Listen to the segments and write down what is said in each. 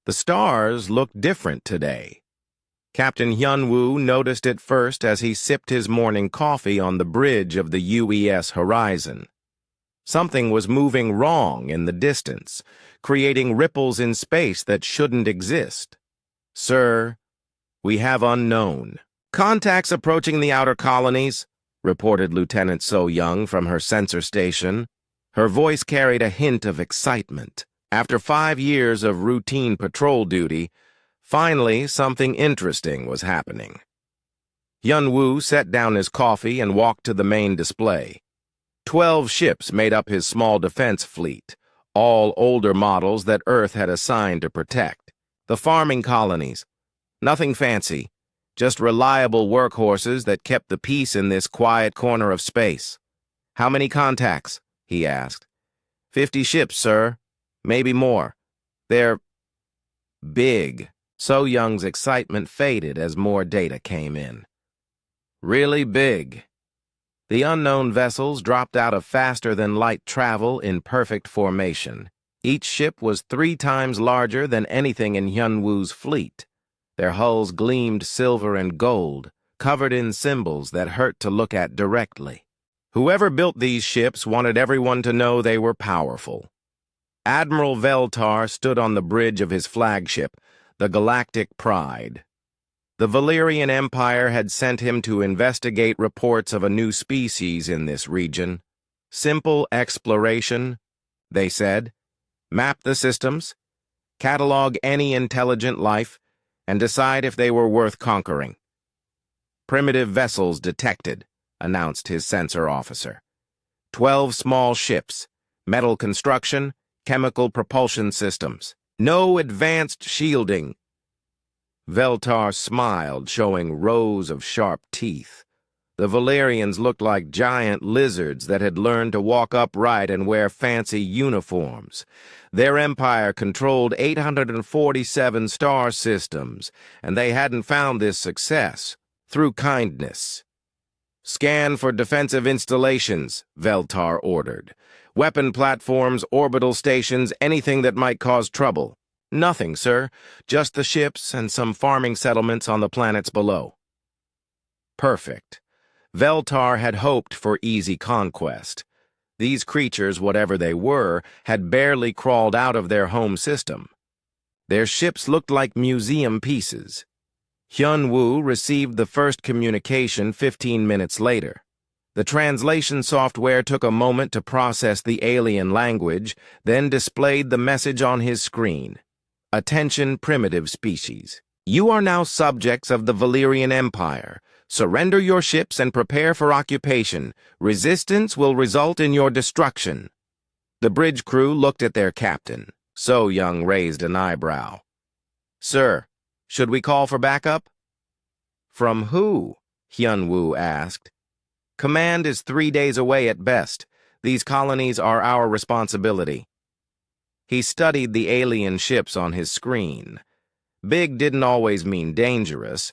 The stars looked different today. Captain Hyunwoo noticed it first as he sipped his morning coffee on the bridge of the UES horizon. Something was moving wrong in the distance, creating ripples in space that shouldn't exist. "Sir, we have unknown contacts approaching the outer colonies," reported Lieutenant So-young from her sensor station. Her voice carried a hint of excitement. After 5 years of routine patrol duty, finally something interesting was happening. Hyunwoo set down his coffee and walked to the main display. 12 ships made up his small defense fleet, all older models that Earth had assigned to protect. The farming colonies. Nothing fancy, just reliable workhorses that kept the peace in this quiet corner of space. "How many contacts?" he asked. 50 ships, sir. Maybe more. They're big." So-young's excitement faded as more data came in. "Really big." The unknown vessels dropped out of faster-than-light travel in perfect formation. Each ship was 3 times larger than anything in Hyunwoo's fleet. Their hulls gleamed silver and gold, covered in symbols that hurt to look at directly. Whoever built these ships wanted everyone to know they were powerful. Admiral Veltar stood on the bridge of his flagship, the Galactic Pride. The Valyrian Empire had sent him to investigate reports of a new species in this region. Simple exploration, they said. Map the systems, catalog any intelligent life, and decide if they were worth conquering. "Primitive vessels detected," announced his sensor officer. 12 small ships, metal construction, chemical propulsion systems. No advanced shielding. Veltar smiled, showing rows of sharp teeth. The Valyrians looked like giant lizards that had learned to walk upright and wear fancy uniforms. Their empire controlled 847 star systems, and they hadn't found this success through kindness. "Scan for defensive installations," Veltar ordered. "Weapon platforms, orbital stations, anything that might cause trouble." "Nothing, sir. Just the ships and some farming settlements on the planets below." Perfect. Veltar had hoped for easy conquest. These creatures, whatever they were, had barely crawled out of their home system. Their ships looked like museum pieces. Hyunwoo received the first communication 15 minutes later. The translation software took a moment to process the alien language, then displayed the message on his screen. "Attention, primitive species. You are now subjects of the Valyrian Empire. Surrender your ships and prepare for occupation. Resistance will result in your destruction." The bridge crew looked at their captain. So-young raised an eyebrow. "Sir, should we call for backup?" "From who?" Hyunwoo asked. "Command is 3 days away at best. These colonies are our responsibility." He studied the alien ships on his screen. Big didn't always mean dangerous,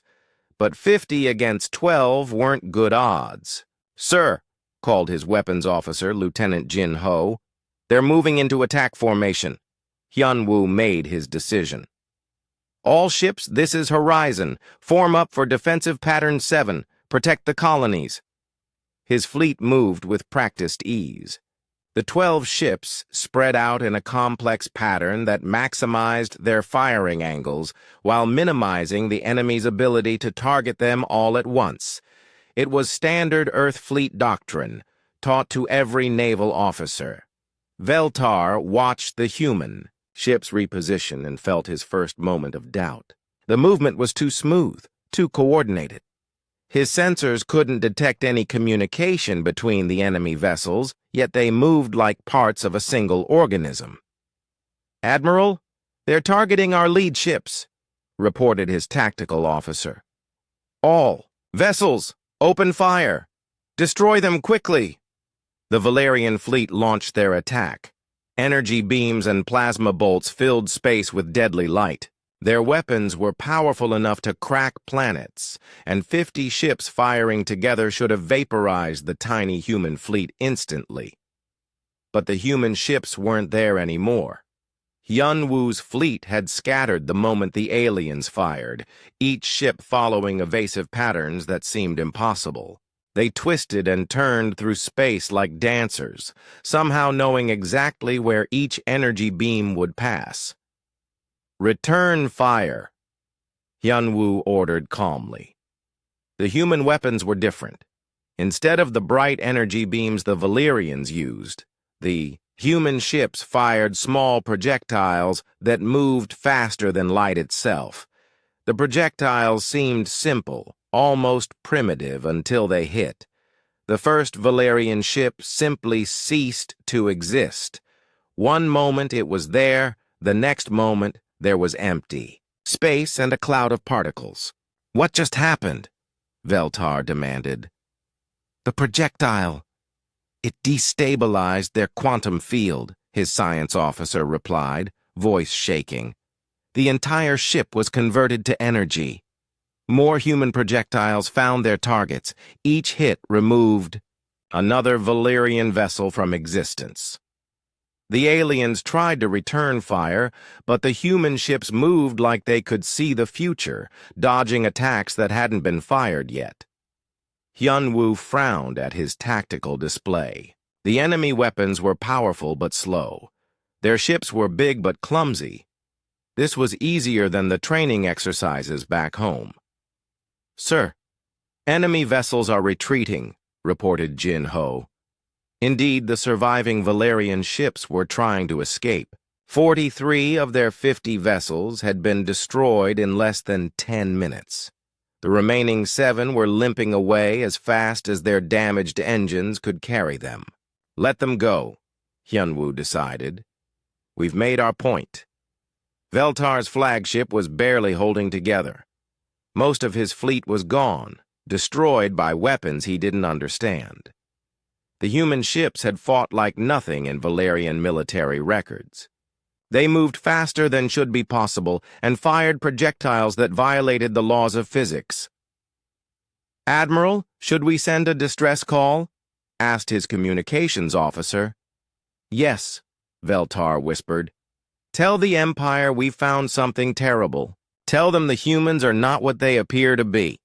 but 50 against 12 weren't good odds. "Sir," called his weapons officer, Lieutenant Jin Ho, "they're moving into attack formation." Hyunwoo made his decision. "All ships, this is Horizon. Form up for defensive pattern 7. Protect the colonies." His fleet moved with practiced ease. The 12 ships spread out in a complex pattern that maximized their firing angles while minimizing the enemy's ability to target them all at once. It was standard Earth fleet doctrine, taught to every naval officer. Veltar watched the human ships reposition and felt his first moment of doubt. The movement was too smooth, too coordinated. His sensors couldn't detect any communication between the enemy vessels, yet they moved like parts of a single organism. "Admiral, they're targeting our lead ships," reported his tactical officer. "All vessels, open fire. Destroy them quickly." The Valyrian fleet launched their attack. Energy beams and plasma bolts filled space with deadly light. Their weapons were powerful enough to crack planets, and 50 ships firing together should have vaporized the tiny human fleet instantly. But the human ships weren't there anymore. Hyun-woo's fleet had scattered the moment the aliens fired, each ship following evasive patterns that seemed impossible. They twisted and turned through space like dancers, somehow knowing exactly where each energy beam would pass. "Return fire," Hyun-woo ordered calmly. The human weapons were different. Instead of the bright energy beams the Valerians used, the human ships fired small projectiles that moved faster than light itself. The projectiles seemed simple, almost primitive, until they hit. The first Valerian ship simply ceased to exist. One moment it was there, the next moment there was empty. Space and a cloud of particles. "What just happened?" Veltar demanded. "The projectile. It destabilized their quantum field," his science officer replied, voice shaking. "The entire ship was converted to energy. More human projectiles found their targets. Each hit removed another Valerian vessel from existence. The aliens tried to return fire, but the human ships moved like they could see the future, dodging attacks that hadn't been fired yet." Hyun-woo frowned at his tactical display. The enemy weapons were powerful but slow. Their ships were big but clumsy. This was easier than the training exercises back home. "Sir, enemy vessels are retreating," reported Jin Ho. Indeed, the surviving Valerian ships were trying to escape. 43 of their 50 vessels had been destroyed in less than 10 minutes. The remaining 7 were limping away as fast as their damaged engines could carry them. "Let them go," Hyun-woo decided. "We've made our point." Veltar's flagship was barely holding together. Most of his fleet was gone, destroyed by weapons he didn't understand. The human ships had fought like nothing in Valerian military records. They moved faster than should be possible and fired projectiles that violated the laws of physics. "Admiral, should we send a distress call?" asked his communications officer. "Yes," Veltar whispered. "Tell the Empire we found something terrible. Tell them the humans are not what they appear to be."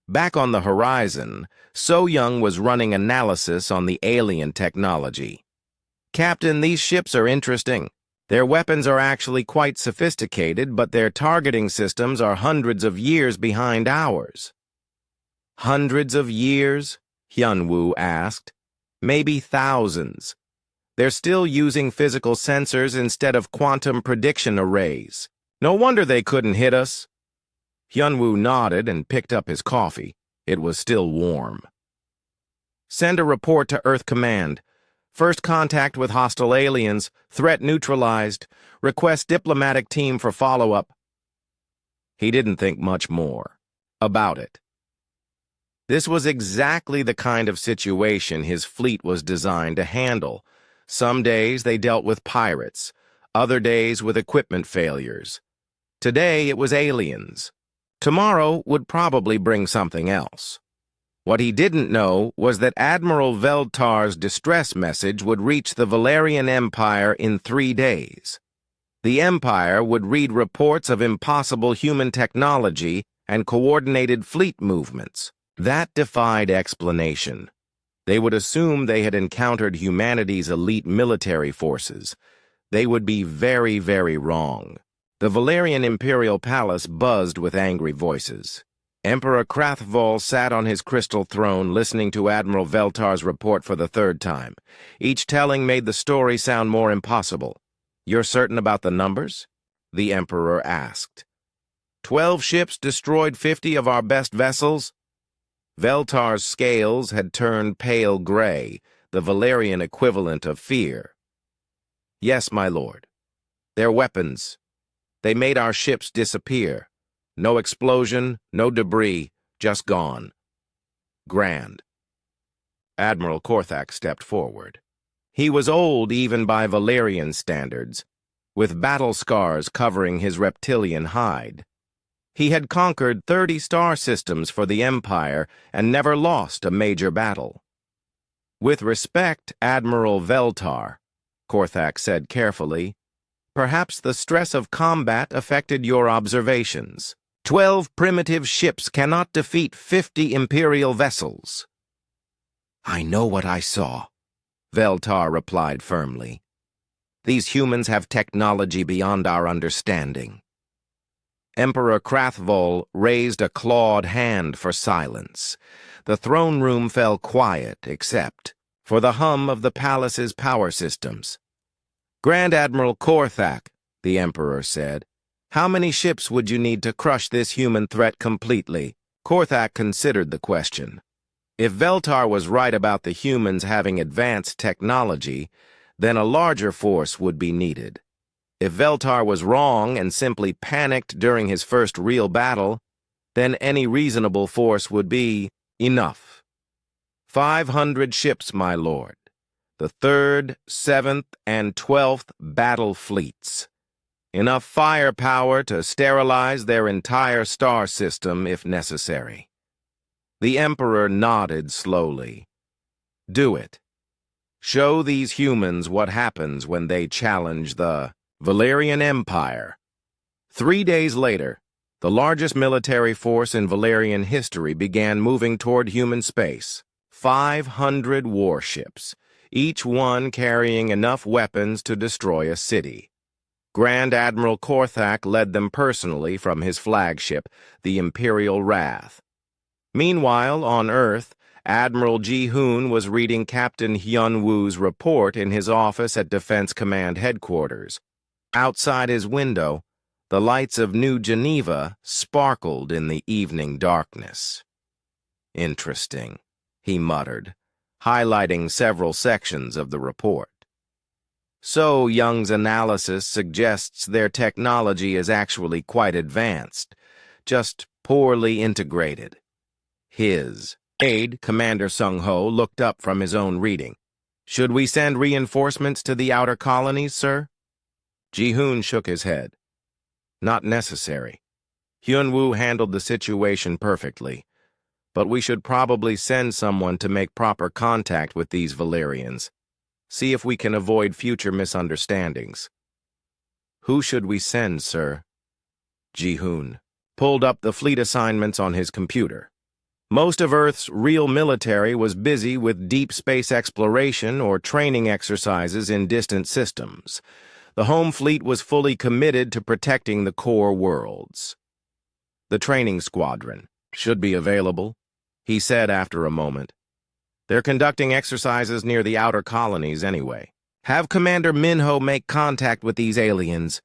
Back on the horizon, So-Young was running analysis on the alien technology. "Captain, these ships are interesting. Their weapons are actually quite sophisticated, but their targeting systems are hundreds of years behind ours." "Hundreds of years?" Hyun-woo asked. "Maybe thousands. They're still using physical sensors instead of quantum prediction arrays. No wonder they couldn't hit us." Hyun-woo nodded and picked up his coffee. It was still warm. "Send a report to Earth Command. First contact with hostile aliens. Threat neutralized. Request diplomatic team for follow-up." He didn't think much more about it. This was exactly the kind of situation his fleet was designed to handle. Some days they dealt with pirates, other days with equipment failures. Today it was aliens. Tomorrow would probably bring something else. What he didn't know was that Admiral Veltar's distress message would reach the Valerian Empire in 3 days. The Empire would read reports of impossible human technology and coordinated fleet movements. That defied explanation. They would assume they had encountered humanity's elite military forces. They would be very, very wrong. The Valerian Imperial Palace buzzed with angry voices. Emperor Krathval sat on his crystal throne listening to Admiral Veltar's report for the 3rd time. Each telling made the story sound more impossible. "You're certain about the numbers?" the Emperor asked. 12 ships destroyed 50 of our best vessels?" Veltar's scales had turned pale gray, the Valerian equivalent of fear. "Yes, my lord. Their weapons. They made our ships disappear. No explosion, no debris, just gone. Grand." Admiral Korthak stepped forward. He was old even by Valerian standards, with battle scars covering his reptilian hide. He had conquered 30 star systems for the Empire and never lost a major battle. "With respect, Admiral Veltar," Korthak said carefully, Perhaps the stress of combat affected your observations. 12 primitive ships cannot defeat 50 Imperial vessels. I know what I saw, Veltar replied firmly. These humans have technology beyond our understanding. Emperor Krathvol raised a clawed hand for silence. The throne room fell quiet, except for the hum of the palace's power systems. Grand Admiral Korthak, the Emperor said, how many ships would you need to crush this human threat completely? Korthak considered the question. If Veltar was right about the humans having advanced technology, then a larger force would be needed. If Veltar was wrong and simply panicked during his first real battle, then any reasonable force would be enough. 500 ships, my lord. The 3rd, 7th, and 12th battle fleets. Enough firepower to sterilize their entire star system if necessary. The Emperor nodded slowly. Do it. Show these humans what happens when they challenge the Valerian Empire. 3 days later, the largest military force in Valerian history began moving toward human space. 500 warships, each one carrying enough weapons to destroy a city. Grand Admiral Korthak led them personally from his flagship, the Imperial Wrath. Meanwhile, on Earth, Admiral Ji-hoon was reading Captain Hyun-woo's report in his office at Defense Command Headquarters. Outside his window, the lights of New Geneva sparkled in the evening darkness. Interesting, he muttered, highlighting several sections of the report. So Young's analysis suggests their technology is actually quite advanced, just poorly integrated. His aide, Commander Sung-ho, looked up from his own reading. Should we send reinforcements to the outer colonies, sir? Ji-hoon shook his head. Not necessary. Hyun-woo handled the situation perfectly, but we should probably send someone to make proper contact with these Valerians. See if we can avoid future misunderstandings. Who should we send, sir? Ji-hoon pulled up the fleet assignments on his computer. Most of Earth's real military was busy with deep space exploration or training exercises in distant systems. The home fleet was fully committed to protecting the core worlds. The training squadron should be available, he said after a moment. They're conducting exercises near the outer colonies anyway. Have Commander Minho make contact with these aliens.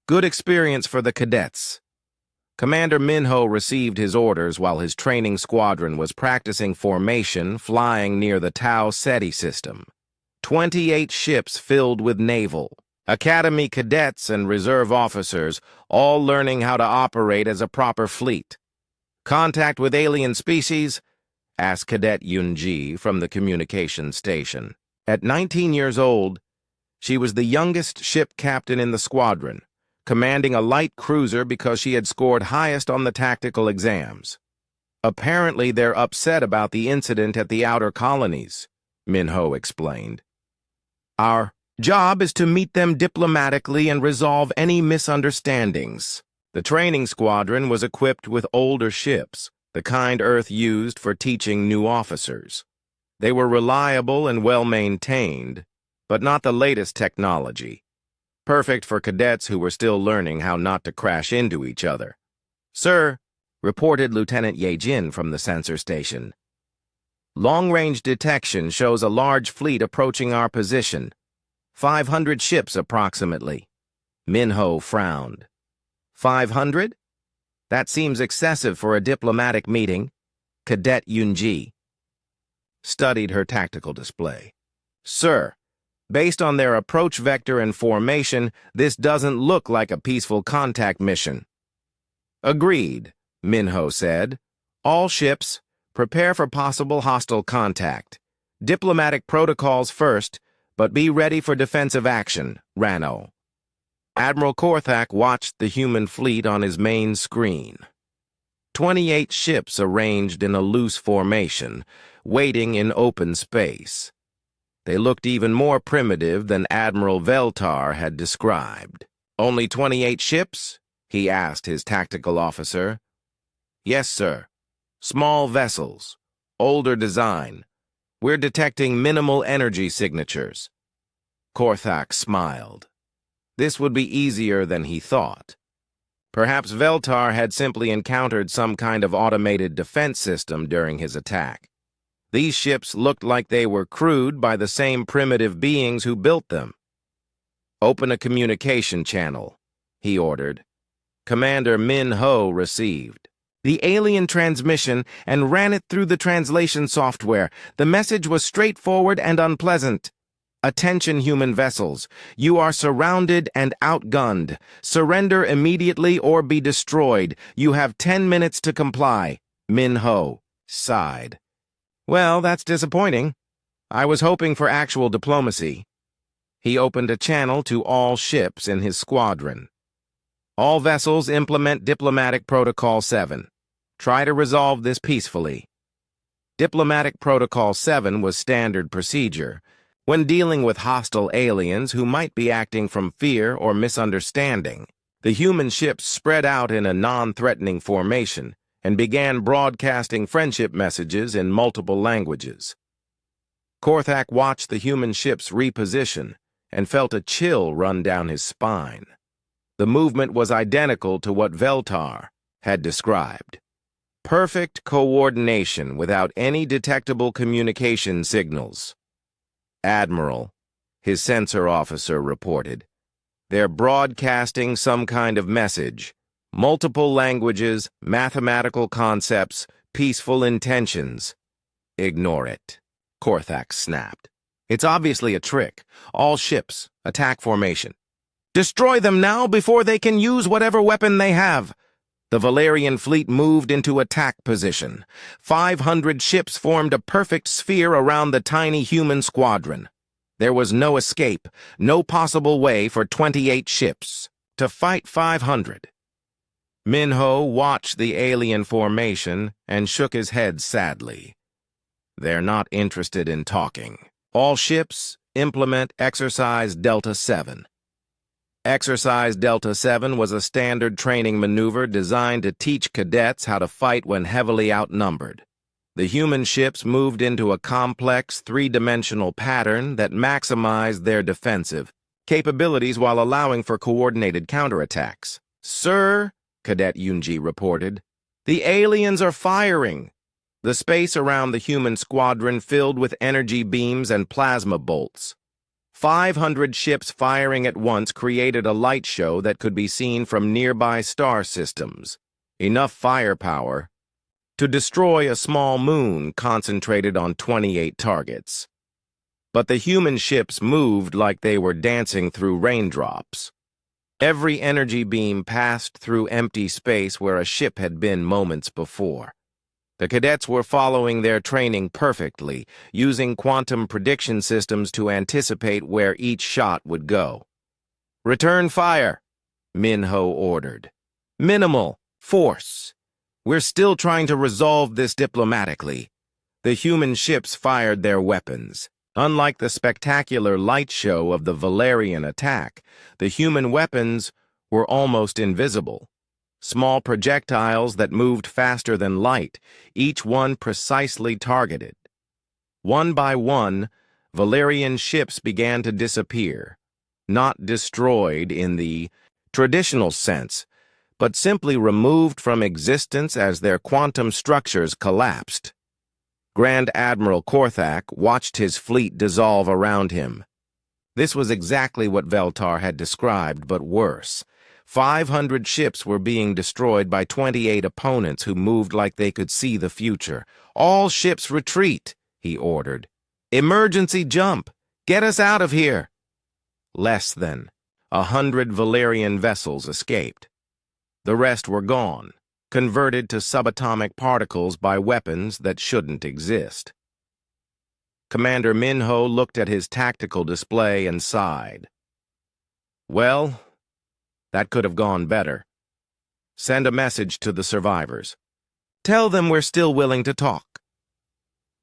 Good experience for the cadets. Commander Minho received his orders while his training squadron was practicing formation flying near the Tau Ceti system. 28 ships filled with naval, academy cadets, and reserve officers, all learning how to operate as a proper fleet. Contact with alien species? Asked Cadet Yunji from the communication station. At 19 years old, she was the youngest ship captain in the squadron, commanding a light cruiser because she had scored highest on the tactical exams. Apparently, they're upset about the incident at the outer colonies, Minho explained. Our job is to meet them diplomatically and resolve any misunderstandings. The training squadron was equipped with older ships, the kind Earth used for teaching new officers. They were reliable and well-maintained, but not the latest technology. Perfect for cadets who were still learning how not to crash into each other. Sir, reported Lieutenant Ye-jin from the sensor station. Long-range detection shows a large fleet approaching our position. 500 ships approximately. Minho frowned. 500? That seems excessive for a diplomatic meeting. Cadet Yunji studied her tactical display. Sir, based on their approach vector and formation, this doesn't look like a peaceful contact mission. Agreed, Minho said. All ships, prepare for possible hostile contact. Diplomatic protocols first, but be ready for defensive action, Rano. Admiral Korthak watched the human fleet on his main screen. 28 ships arranged in a loose formation, waiting in open space. They looked even more primitive than Admiral Veltar had described. Only 28 ships? He asked his tactical officer. Yes, sir. Small vessels. Older design. We're detecting minimal energy signatures. Korthak smiled. This would be easier than he thought. Perhaps Veltar had simply encountered some kind of automated defense system during his attack. These ships looked like they were crewed by the same primitive beings who built them. Open a communication channel, he ordered. Commander Min Ho received the alien transmission and ran it through the translation software. The message was straightforward and unpleasant. Attention, human vessels. You are surrounded and outgunned. Surrender immediately or be destroyed. You have 10 minutes to comply. Min Ho sighed. Well, that's disappointing. I was hoping for actual diplomacy. He opened a channel to all ships in his squadron. All vessels implement Diplomatic Protocol 7. Try to resolve this peacefully. Diplomatic Protocol 7 was standard procedure. When dealing with hostile aliens who might be acting from fear or misunderstanding, the human ships spread out in a non-threatening formation and began broadcasting friendship messages in multiple languages. Korthak watched the human ships reposition and felt a chill run down his spine. The movement was identical to what Veltar had described. Perfect coordination without any detectable communication signals. Admiral, his sensor officer reported. They're broadcasting some kind of message. Multiple languages, mathematical concepts, peaceful intentions. Ignore it, Korthak snapped. It's obviously a trick. All ships, attack formation. Destroy them now before they can use whatever weapon they have. The Valerian fleet moved into attack position. 500 ships formed a perfect sphere around the tiny human squadron. There was no escape, no possible way for 28 ships to fight 500. Min Ho watched the alien formation and shook his head sadly. They're not interested in talking. All ships implement Exercise Delta 7. Exercise Delta 7 was a standard training maneuver designed to teach cadets how to fight when heavily outnumbered. The human ships moved into a complex, three-dimensional pattern that maximized their defensive capabilities while allowing for coordinated counterattacks. Sir, Cadet Yunji reported, the aliens are firing. The space around the human squadron filled with energy beams and plasma bolts. 500 ships firing at once created a light show that could be seen from nearby star systems. Enough firepower to destroy a small moon concentrated on 28 targets. But the human ships moved like they were dancing through raindrops. Every energy beam passed through empty space where a ship had been moments before. The cadets were following their training perfectly, using quantum prediction systems to anticipate where each shot would go. Return fire, Min Ho ordered. Minimal force. We're still trying to resolve this diplomatically. The human ships fired their weapons. Unlike the spectacular light show of the Valerian attack, the human weapons were almost invisible. Small projectiles that moved faster than light, each one precisely targeted. One by one, Valerian ships began to disappear, not destroyed in the traditional sense, but simply removed from existence as their quantum structures collapsed. Grand Admiral Korthak watched his fleet dissolve around him. This was exactly what Veltar had described, but worse. 500 ships were being destroyed by 28 opponents who moved like they could see the future. All ships retreat, he ordered. Emergency jump! Get us out of here! Less than 100 Valerian vessels escaped. The rest were gone, converted to subatomic particles by weapons that shouldn't exist. Commander Min Ho looked at his tactical display and sighed. Well, that could have gone better. Send a message to the survivors. Tell them we're still willing to talk.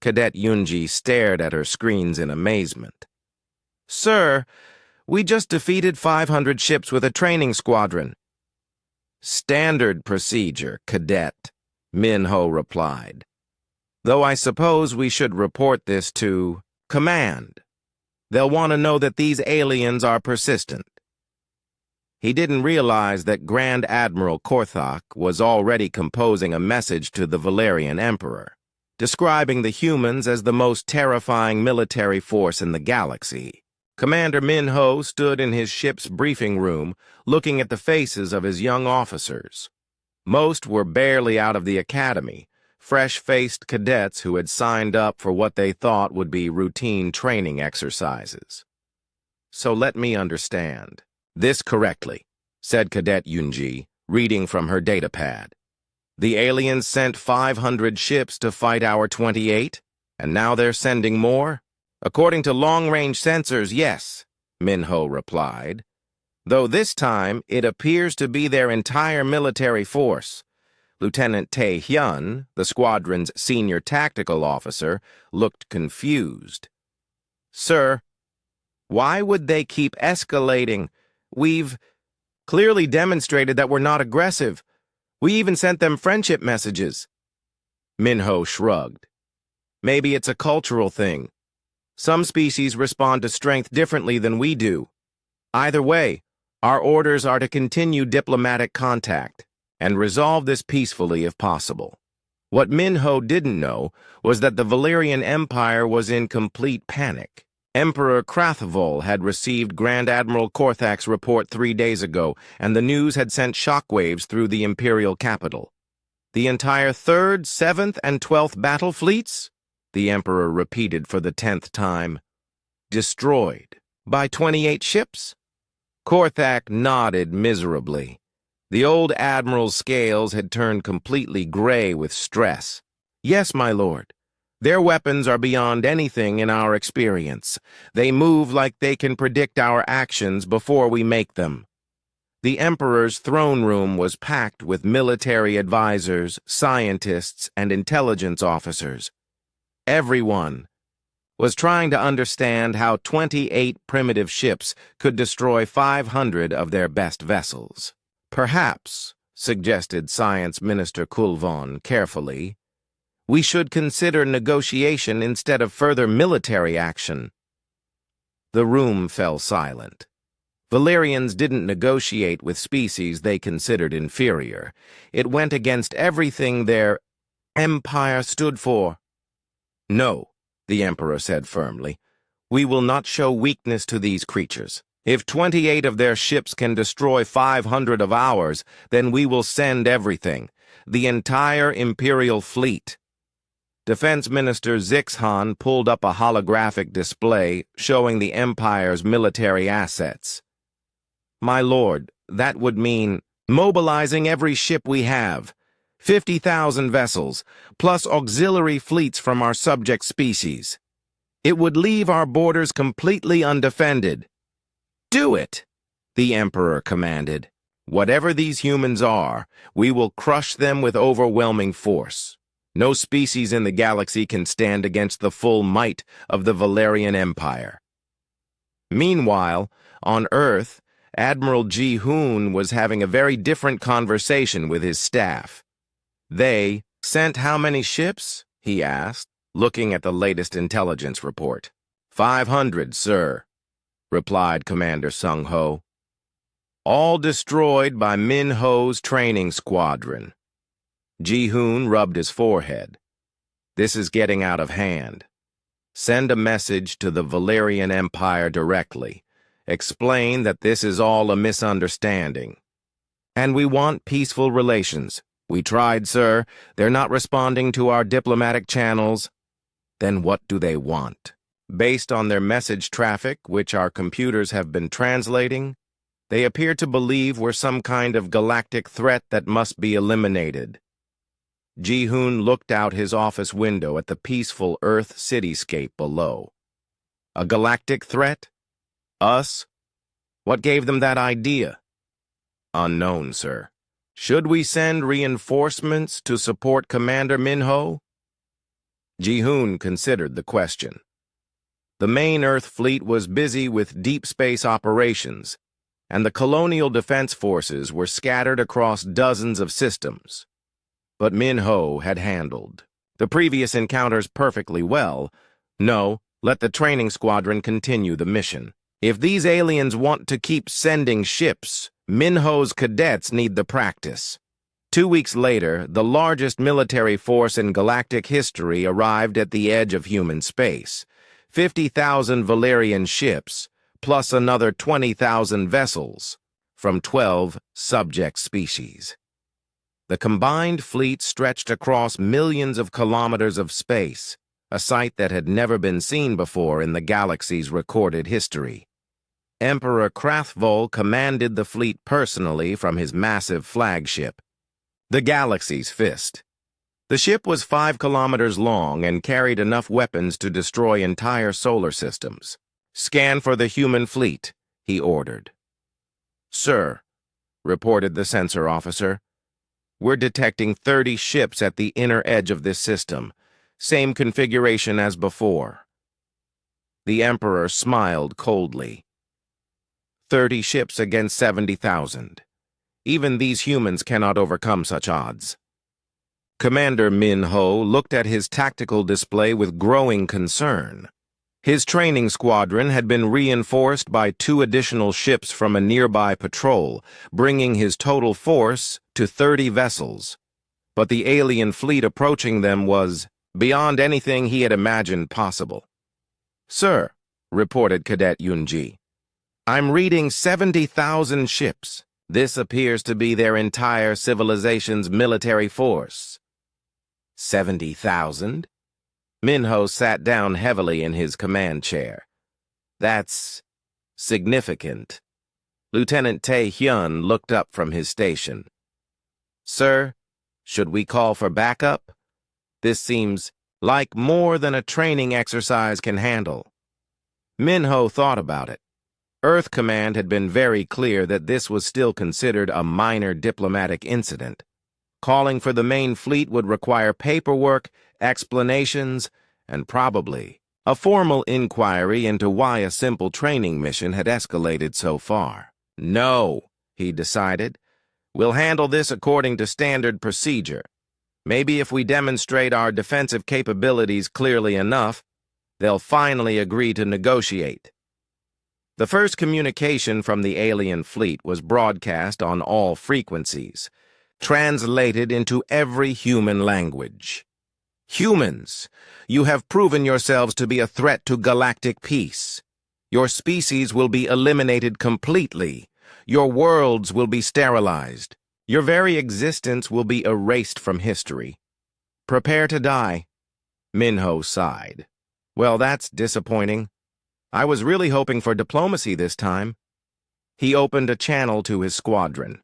Cadet Yunji stared at her screens in amazement. Sir, We just defeated 500 ships with a training squadron. Standard procedure, Cadet, Minho replied. Though I suppose we should report this to Command. They'll want to know that these aliens are persistent. He didn't realize that Grand Admiral Korthok was already composing a message to the Valerian Emperor, describing the humans as the most terrifying military force in the galaxy. Commander Minho stood in his ship's briefing room, looking at the faces of his young officers. Most were barely out of the academy, fresh-faced cadets who had signed up for what they thought would be routine training exercises. So let me understand this correctly, said Cadet Yunji, reading from her datapad. The aliens sent 500 ships to fight our 28, and now they're sending more? According to long-range sensors, yes, Minho replied, though this time it appears to be their entire military force. Lieutenant Tae Hyun, the squadron's senior tactical officer, looked confused. Sir, why would they keep escalating? We've clearly demonstrated that we're not aggressive. We even sent them friendship messages. Minho shrugged. Maybe it's a cultural thing. Some species respond to strength differently than we do. Either way, our orders are to continue diplomatic contact and resolve this peacefully if possible. What Minho didn't know was that the Valerian Empire was in complete panic. Emperor Krathvol had received Grand Admiral Korthak's report 3 days ago, and the news had sent shockwaves through the imperial capital. The entire 3rd, 7th, and 12th battle fleets? The Emperor repeated for the 10th time. Destroyed by 28 ships? Korthak nodded miserably. The old admiral's scales had turned completely gray with stress. Yes, my lord. Their weapons are beyond anything in our experience. They move like they can predict our actions before we make them. The Emperor's throne room was packed with military advisors, scientists, and intelligence officers. Everyone was trying to understand how 28 primitive ships could destroy 500 of their best vessels. Perhaps, suggested Science Minister Kulvon carefully, we should consider negotiation instead of further military action. The room fell silent. Valerians didn't negotiate with species they considered inferior. It went against everything their empire stood for. No, the Emperor said firmly. We will not show weakness to these creatures. If 28 of their ships can destroy 500 of ours, then we will send everything, the entire Imperial fleet. Defense Minister Zixhan pulled up a holographic display showing the Empire's military assets. My lord, that would mean mobilizing every ship we have, 50,000 vessels, plus auxiliary fleets from our subject species. It would leave our borders completely undefended. Do it, the Emperor commanded. Whatever these humans are, we will crush them with overwhelming force. No species in the galaxy can stand against the full might of the Valerian Empire. Meanwhile, on Earth, Admiral Ji-hoon was having a very different conversation with his staff. They sent how many ships? He asked, looking at the latest intelligence report. 500, sir, replied Commander Sung-ho. All destroyed by Min-ho's training squadron. Ji-hoon rubbed his forehead. This is getting out of hand. Send a message to the Valerian Empire directly. Explain that this is all a misunderstanding. And we want peaceful relations. We tried, sir. They're not responding to our diplomatic channels. Then what do they want? Based on their message traffic, which our computers have been translating, they appear to believe we're some kind of galactic threat that must be eliminated. Ji-hoon looked out his office window at the peaceful Earth cityscape below. A galactic threat? Us? What gave them that idea? Unknown, sir. Should we send reinforcements to support Commander Minho? Ji-hoon considered the question. The main Earth fleet was busy with deep space operations, and the colonial defense forces were scattered across dozens of systems. But Min-Ho had handled the previous encounters perfectly well. No, let the training squadron continue the mission. If these aliens want to keep sending ships, Min-Ho's cadets need the practice. 2 weeks later, the largest military force in galactic history arrived at the edge of human space. 50,000 Valerian ships, plus another 20,000 vessels, from 12 subject species. The combined fleet stretched across millions of kilometers of space, a sight that had never been seen before in the galaxy's recorded history. Emperor Krathvol commanded the fleet personally from his massive flagship, the Galaxy's Fist. The ship was 5 kilometers long and carried enough weapons to destroy entire solar systems. "Scan for the human fleet," he ordered. "Sir," reported the sensor officer, "we're detecting 30 ships at the inner edge of this system. Same configuration as before." The Emperor smiled coldly. 30 ships against 70,000. Even these humans cannot overcome such odds. Commander Min-Ho looked at his tactical display with growing concern. His training squadron had been reinforced by 2 additional ships from a nearby patrol, bringing his total force to 30 vessels. But the alien fleet approaching them was beyond anything he had imagined possible. "Sir," reported Cadet Yunji, "I'm reading 70,000 ships. This appears to be their entire civilization's military force." 70,000? Min-Ho sat down heavily in his command chair. "That's significant." Lieutenant Tae-hyun looked up from his station. "Sir, should we call for backup? This seems like more than a training exercise can handle." Min-Ho thought about it. Earth Command had been very clear that this was still considered a minor diplomatic incident. Calling for the main fleet would require paperwork, explanations, and probably a formal inquiry into why a simple training mission had escalated so far. "No," he decided. "We'll handle this according to standard procedure. Maybe if we demonstrate our defensive capabilities clearly enough, they'll finally agree to negotiate." The first communication from the alien fleet was broadcast on all frequencies, translated into every human language. "Humans, you have proven yourselves to be a threat to galactic peace. Your species will be eliminated completely. Your worlds will be sterilized. Your very existence will be erased from history. Prepare to die." Min-Ho sighed. "Well, that's disappointing. I was really hoping for diplomacy this time." He opened a channel to his squadron.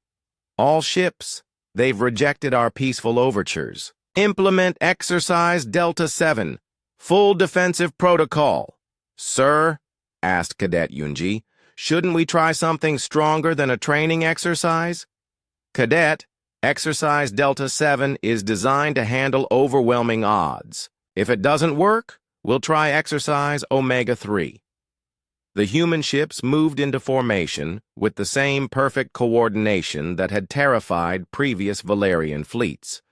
"All ships, they've rejected our peaceful overtures. Implement Exercise Delta 7, full defensive protocol." "Sir," asked Cadet Yunji, "shouldn't we try something stronger than a training exercise?" "Cadet, Exercise Delta 7 is designed to handle overwhelming odds. If it doesn't work, we'll try Exercise Omega 3. The human ships moved into formation with the same perfect coordination that had terrified previous Valerian fleets.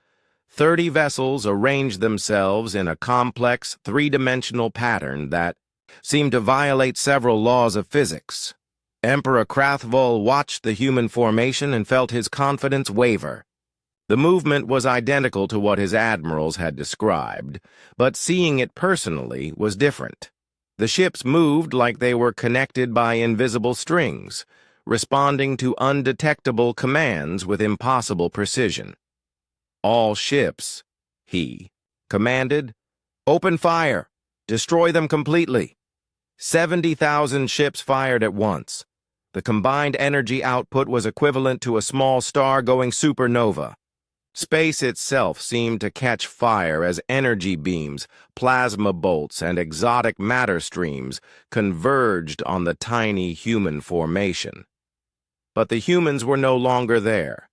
30 vessels arranged themselves in a complex, three-dimensional pattern that seemed to violate several laws of physics. Emperor Krathvol watched the human formation and felt his confidence waver. The movement was identical to what his admirals had described, but seeing it personally was different. The ships moved like they were connected by invisible strings, responding to undetectable commands with impossible precision. "All ships," he commanded, "open fire. Destroy them completely." 70,000 ships fired at once. The combined energy output was equivalent to a small star going supernova. Space itself seemed to catch fire as energy beams, plasma bolts, and exotic matter streams converged on the tiny human formation. But the humans were no longer there.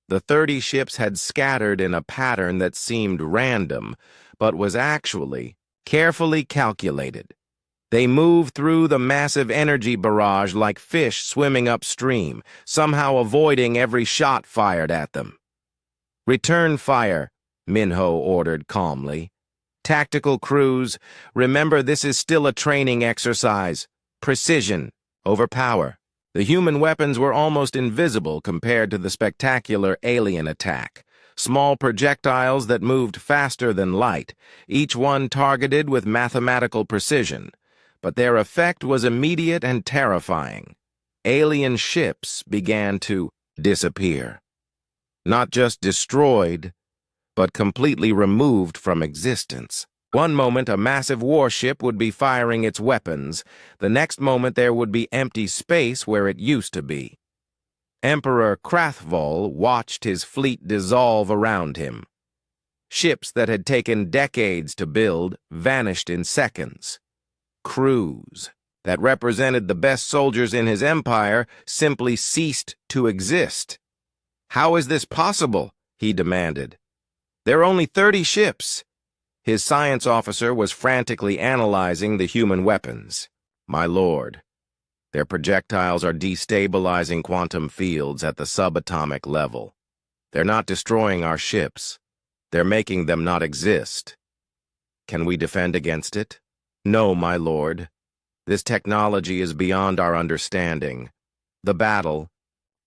The 30 ships had scattered in a pattern that seemed random, but was actually carefully calculated. They moved through the massive energy barrage like fish swimming upstream, somehow avoiding every shot fired at them. "Return fire," Minho ordered calmly. "Tactical crews, remember this is still a training exercise. Precision over power." The human weapons were almost invisible compared to the spectacular alien attack. Small projectiles that moved faster than light, each one targeted with mathematical precision. But their effect was immediate and terrifying. Alien ships began to disappear. Not just destroyed, but completely removed from existence. One moment a massive warship would be firing its weapons, the next moment there would be empty space where it used to be. Emperor Krathvol watched his fleet dissolve around him. Ships that had taken decades to build vanished in seconds. Crews that represented the best soldiers in his empire simply ceased to exist. "How is this possible?" he demanded. "There are only 30 ships. His science officer was frantically analyzing the human weapons. "My lord, their projectiles are destabilizing quantum fields at the subatomic level. They're not destroying our ships. They're making them not exist. Can we defend against it?" "No, my lord. This technology is beyond our understanding." The battle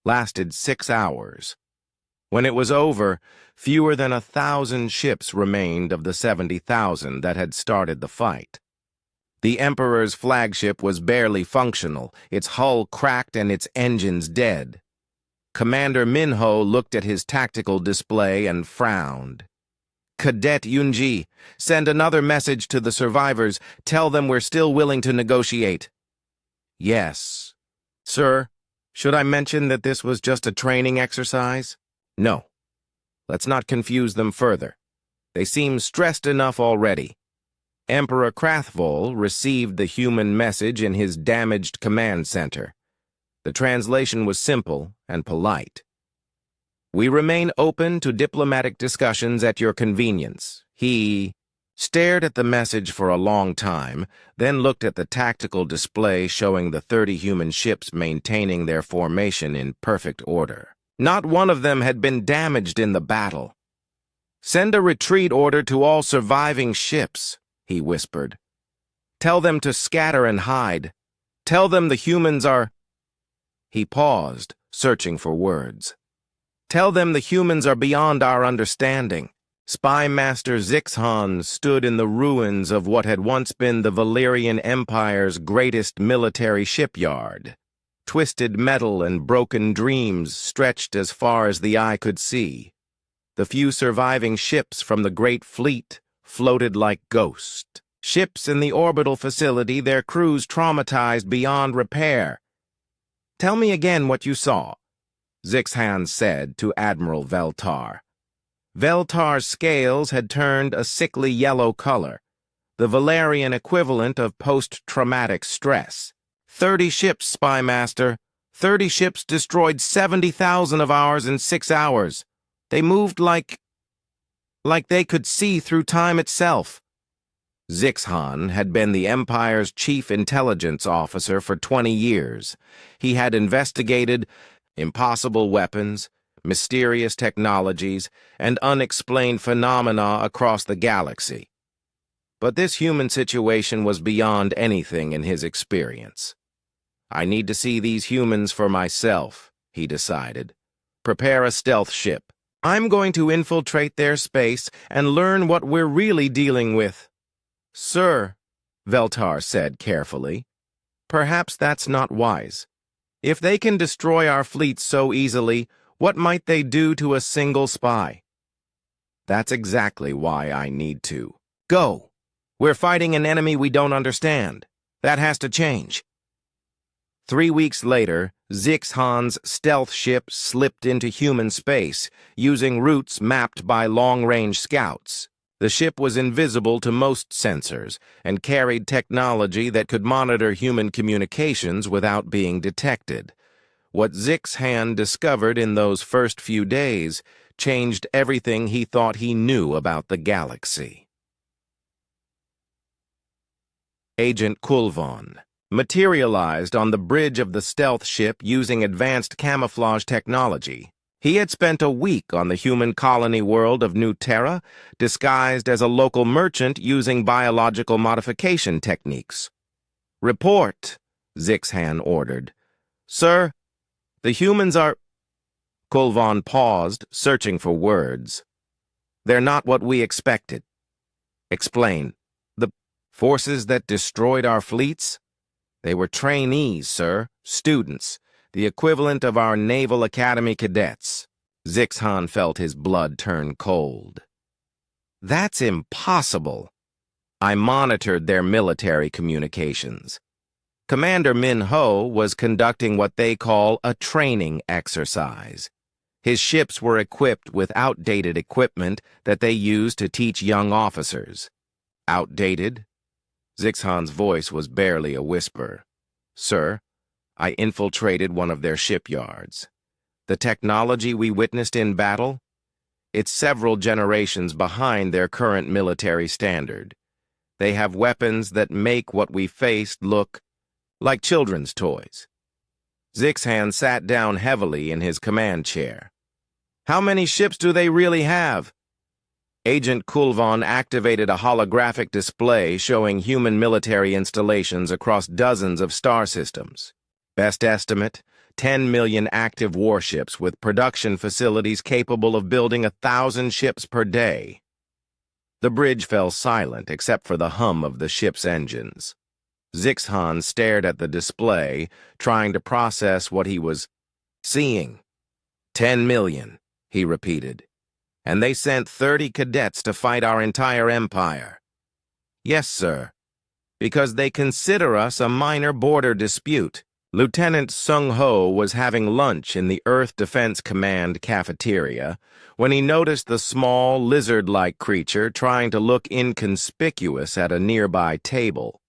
lasted 6 hours. When it was over, fewer than 1,000 ships remained of the 70,000 that had started the fight. The Emperor's flagship was barely functional, its hull cracked and its engines dead. Commander Minho looked at his tactical display and frowned. "Cadet Yunji, send another message to the survivors. Tell them we're still willing to negotiate." "Yes. Sir, should I mention that this was just a training exercise?" "No. Let's not confuse them further. They seem stressed enough already." Emperor Krathvol received the human message in his damaged command center. The translation was simple and polite. "We remain open to diplomatic discussions at your convenience." He stared at the message for a long time, then looked at the tactical display showing the 30 human ships maintaining their formation in perfect order. Not one of them had been damaged in the battle. "Send a retreat order to all surviving ships," he whispered. "Tell them to scatter and hide. Tell them the humans are—" He paused, searching for words. "Tell them the humans are beyond our understanding." Spy Master Zixhan stood in the ruins of what had once been the Valyrian Empire's greatest military shipyard. Twisted metal and broken dreams stretched as far as the eye could see. The few surviving ships from the Great Fleet floated like ghosts. Ships in the orbital facility, their crews traumatized beyond repair. "Tell me again what you saw," Zixhan said to Admiral Veltar. Veltar's scales had turned a sickly yellow color, the Valerian equivalent of post-traumatic stress. 30 ships, Spy Master. 30 ships destroyed 70,000 of ours in 6 hours. They moved like they could see through time itself. Zixhan had been the Empire's chief intelligence officer for 20 years. He had investigated impossible weapons, mysterious technologies, and unexplained phenomena across the galaxy. But this human situation was beyond anything in his experience. "I need to see these humans for myself," he decided. "Prepare a stealth ship. I'm going to infiltrate their space and learn what we're really dealing with." "Sir," Veltar said carefully, "perhaps that's not wise. If they can destroy our fleet so easily, what might they do to a single spy?" "That's exactly why I need to. Go! We're fighting an enemy we don't understand. That has to change." 3 weeks later, Zixhan's stealth ship slipped into human space, using routes mapped by long-range scouts. The ship was invisible to most sensors and carried technology that could monitor human communications without being detected. What Zixhan discovered in those first few days changed everything he thought he knew about the galaxy. Agent Kulvon, materialized on the bridge of the stealth ship using advanced camouflage technology. He had spent a week on the human colony world of New Terra, disguised as a local merchant using biological modification techniques. "Report," Zixhan ordered. "Sir, the humans are—" Kulvon paused, searching for words. "They're not what we expected." "Explain." "The forces that destroyed our fleets? They were trainees, sir, students, the equivalent of our Naval Academy cadets." Zixhan felt his blood turn cold. "That's impossible." "I monitored their military communications. Commander Min Ho was conducting what they call a training exercise. His ships were equipped with outdated equipment that they used to teach young officers." "Outdated?" Zixhan's voice was barely a whisper. "Sir, I infiltrated one of their shipyards. The technology we witnessed in battle? It's several generations behind their current military standard. They have weapons that make what we faced look like children's toys." Zixhan sat down heavily in his command chair. "How many ships do they really have?" Agent Kulvon activated a holographic display showing human military installations across dozens of star systems. Best estimate, 10 million active warships with production facilities capable of building 1,000 ships per day. The bridge fell silent except for the hum of the ship's engines. Zixhan stared at the display, trying to process what he was seeing. 10 million, he repeated. "And they sent 30 cadets to fight our entire empire." "Yes, sir. Because they consider us a minor border dispute." Lieutenant Sung Ho was having lunch in the Earth Defense Command cafeteria when he noticed the small, lizard-like creature trying to look inconspicuous at a nearby table.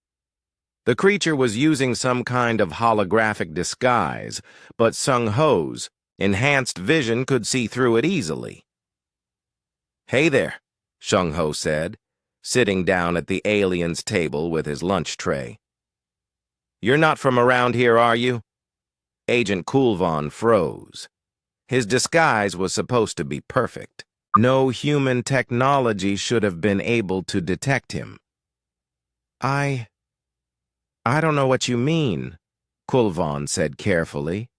The creature was using some kind of holographic disguise, but Sung Ho's enhanced vision could see through it easily. "Hey there," Sung Ho said, sitting down at the alien's table with his lunch tray. "You're not from around here, are you?" Agent Kulvon froze. His disguise was supposed to be perfect. No human technology should have been able to detect him. I don't know what you mean," Kulvon said carefully.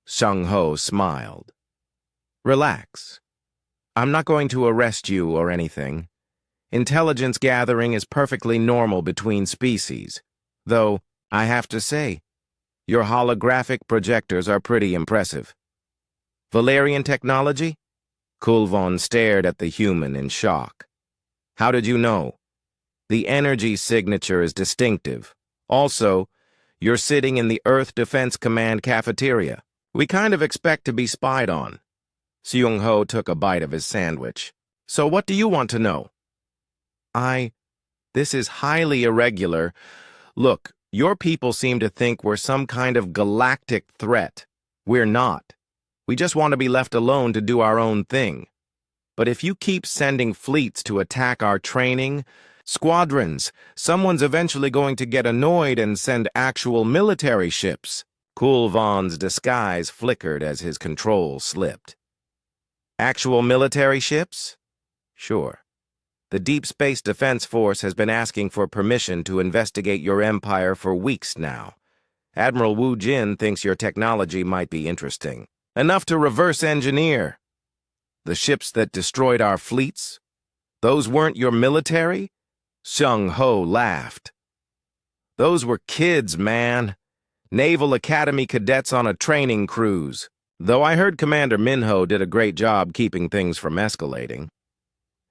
Sung Ho smiled. "Relax. I'm not going to arrest you or anything. Intelligence gathering is perfectly normal between species, though I have to say, your holographic projectors are pretty impressive." "Valerian technology?" Kulvon stared at the human in shock. "How did you know?" "The energy signature is distinctive. Also, you're sitting in the Earth Defense Command cafeteria. We kind of expect to be spied on." Seung Ho took a bite of his sandwich. "So what do you want to know?" This is highly irregular. Look, your people seem to think we're some kind of galactic threat. We're not. We just want to be left alone to do our own thing. But if you keep sending fleets to attack our training, squadrons, someone's eventually going to get annoyed and send actual military ships." Kulvon's disguise flickered as his control slipped. "Actual military ships? Sure. The Deep Space Defense Force has been asking for permission to investigate your empire for weeks now. Admiral Wu Jin thinks your technology might be interesting. Enough to reverse engineer. The ships that destroyed our fleets? Those weren't your military?" Sung Ho laughed. "Those were kids, man. Naval Academy cadets on a training cruise. Though I heard Commander Min Ho did a great job keeping things from escalating."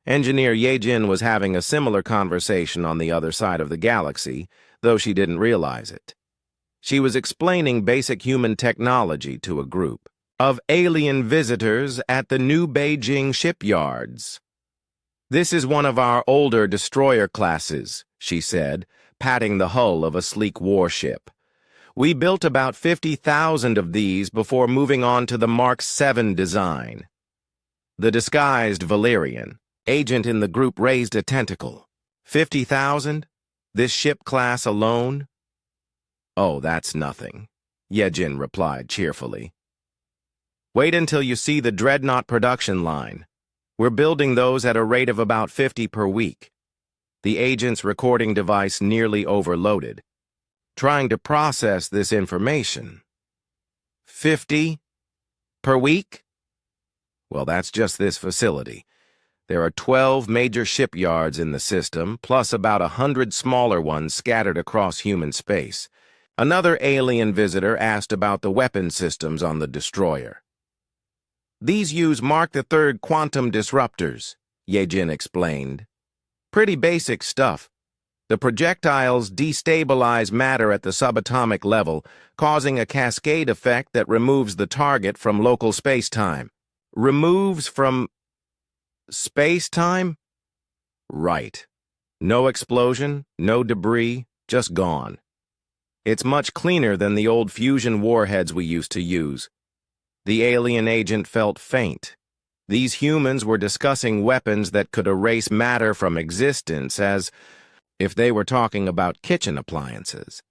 Engineer Ye Jin was having a similar conversation on the other side of the galaxy, though she didn't realize it. She was explaining basic human technology to a group of alien visitors at the New Beijing shipyards. "This is one of our older destroyer classes," she said, patting the hull of a sleek warship. "We built about 50,000 of these before moving on to the Mark VII design." The disguised Valerian agent in the group raised a tentacle. 50,000? This ship class alone? Oh, that's nothing, Yejin replied cheerfully. Wait until you see the Dreadnought production line. We're building those at a rate of about 50 per week. The agent's recording device nearly overloaded, trying to process this information. 50 per week? Well, that's just this facility. There are 12 major shipyards in the system, plus about 100 smaller ones scattered across human space. Another alien visitor asked about the weapon systems on the destroyer. These use Mark III quantum disruptors, Yejin explained. Pretty basic stuff. The projectiles destabilize matter at the subatomic level, causing a cascade effect that removes the target from local space-time. Removes from space-time? Right. No explosion, no debris, just gone. It's much cleaner than the old fusion warheads we used to use. The alien agent felt faint. These humans were discussing weapons that could erase matter from existence as if they were talking about kitchen appliances.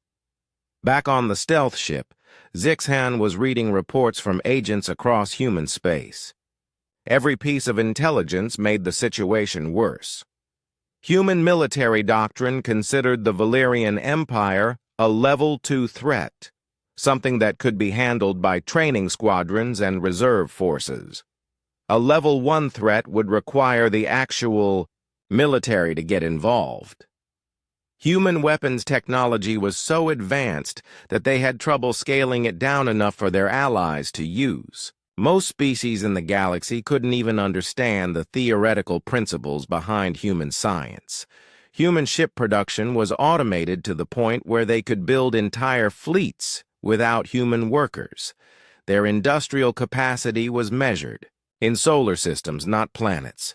Back on the stealth ship, Zixhan was reading reports from agents across human space. Every piece of intelligence made the situation worse. Human military doctrine considered the Valerian Empire a Level 2 threat, something that could be handled by training squadrons and reserve forces. A Level 1 threat would require the actual military to get involved. Human weapons technology was so advanced that they had trouble scaling it down enough for their allies to use. Most species in the galaxy couldn't even understand the theoretical principles behind human science. Human ship production was automated to the point where they could build entire fleets without human workers. Their industrial capacity was measured in solar systems, not planets.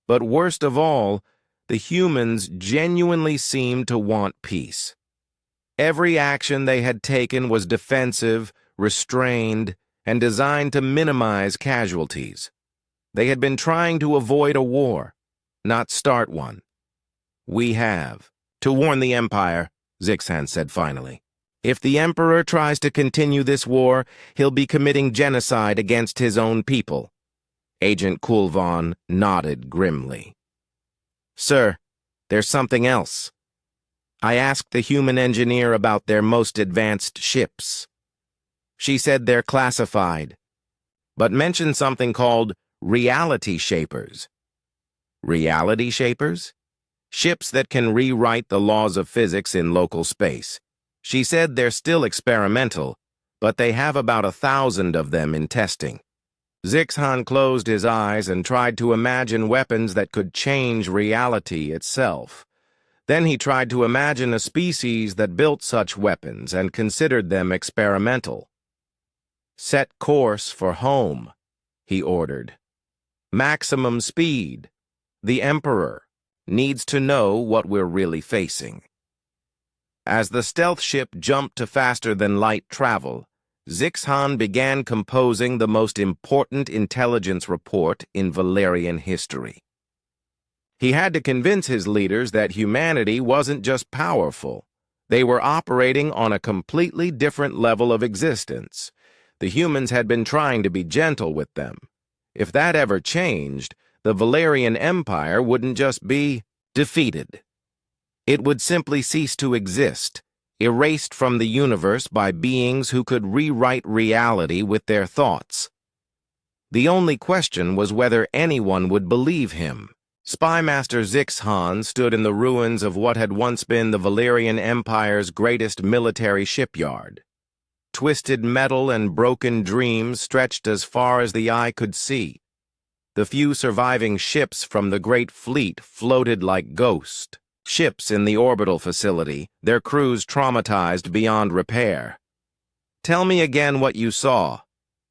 But worst of all, the humans genuinely seemed to want peace. Every action they had taken was defensive, restrained, and designed to minimize casualties. They had been trying to avoid a war, not start one. We have. To warn the Empire, Zixhan said finally. If the Emperor tries to continue this war, he'll be committing genocide against his own people. Agent Kulvon nodded grimly. Sir, there's something else. I asked the human engineer about their most advanced ships. She said they're classified, but mentioned something called reality shapers. Reality shapers? Ships that can rewrite the laws of physics in local space. She said they're still experimental, but they have about 1,000 of them in testing. Zixhan closed his eyes and tried to imagine weapons that could change reality itself. Then he tried to imagine a species that built such weapons and considered them experimental. Set course for home, he ordered. Maximum speed. The Emperor needs to know what we're really facing. As the stealth ship jumped to faster-than-light travel, Zixhan began composing the most important intelligence report in Valerian history. He had to convince his leaders that humanity wasn't just powerful. They were operating on a completely different level of existence. The humans had been trying to be gentle with them. If that ever changed, the Valerian Empire wouldn't just be defeated. It would simply cease to exist, erased from the universe by beings who could rewrite reality with their thoughts. The only question was whether anyone would believe him. Spymaster Zixhan stood in the ruins of what had once been the Valerian Empire's greatest military shipyard. Twisted metal and broken dreams stretched as far as the eye could see. The few surviving ships from the Great Fleet floated like ghosts. Ships in the orbital facility, their crews traumatized beyond repair. Tell me again what you saw,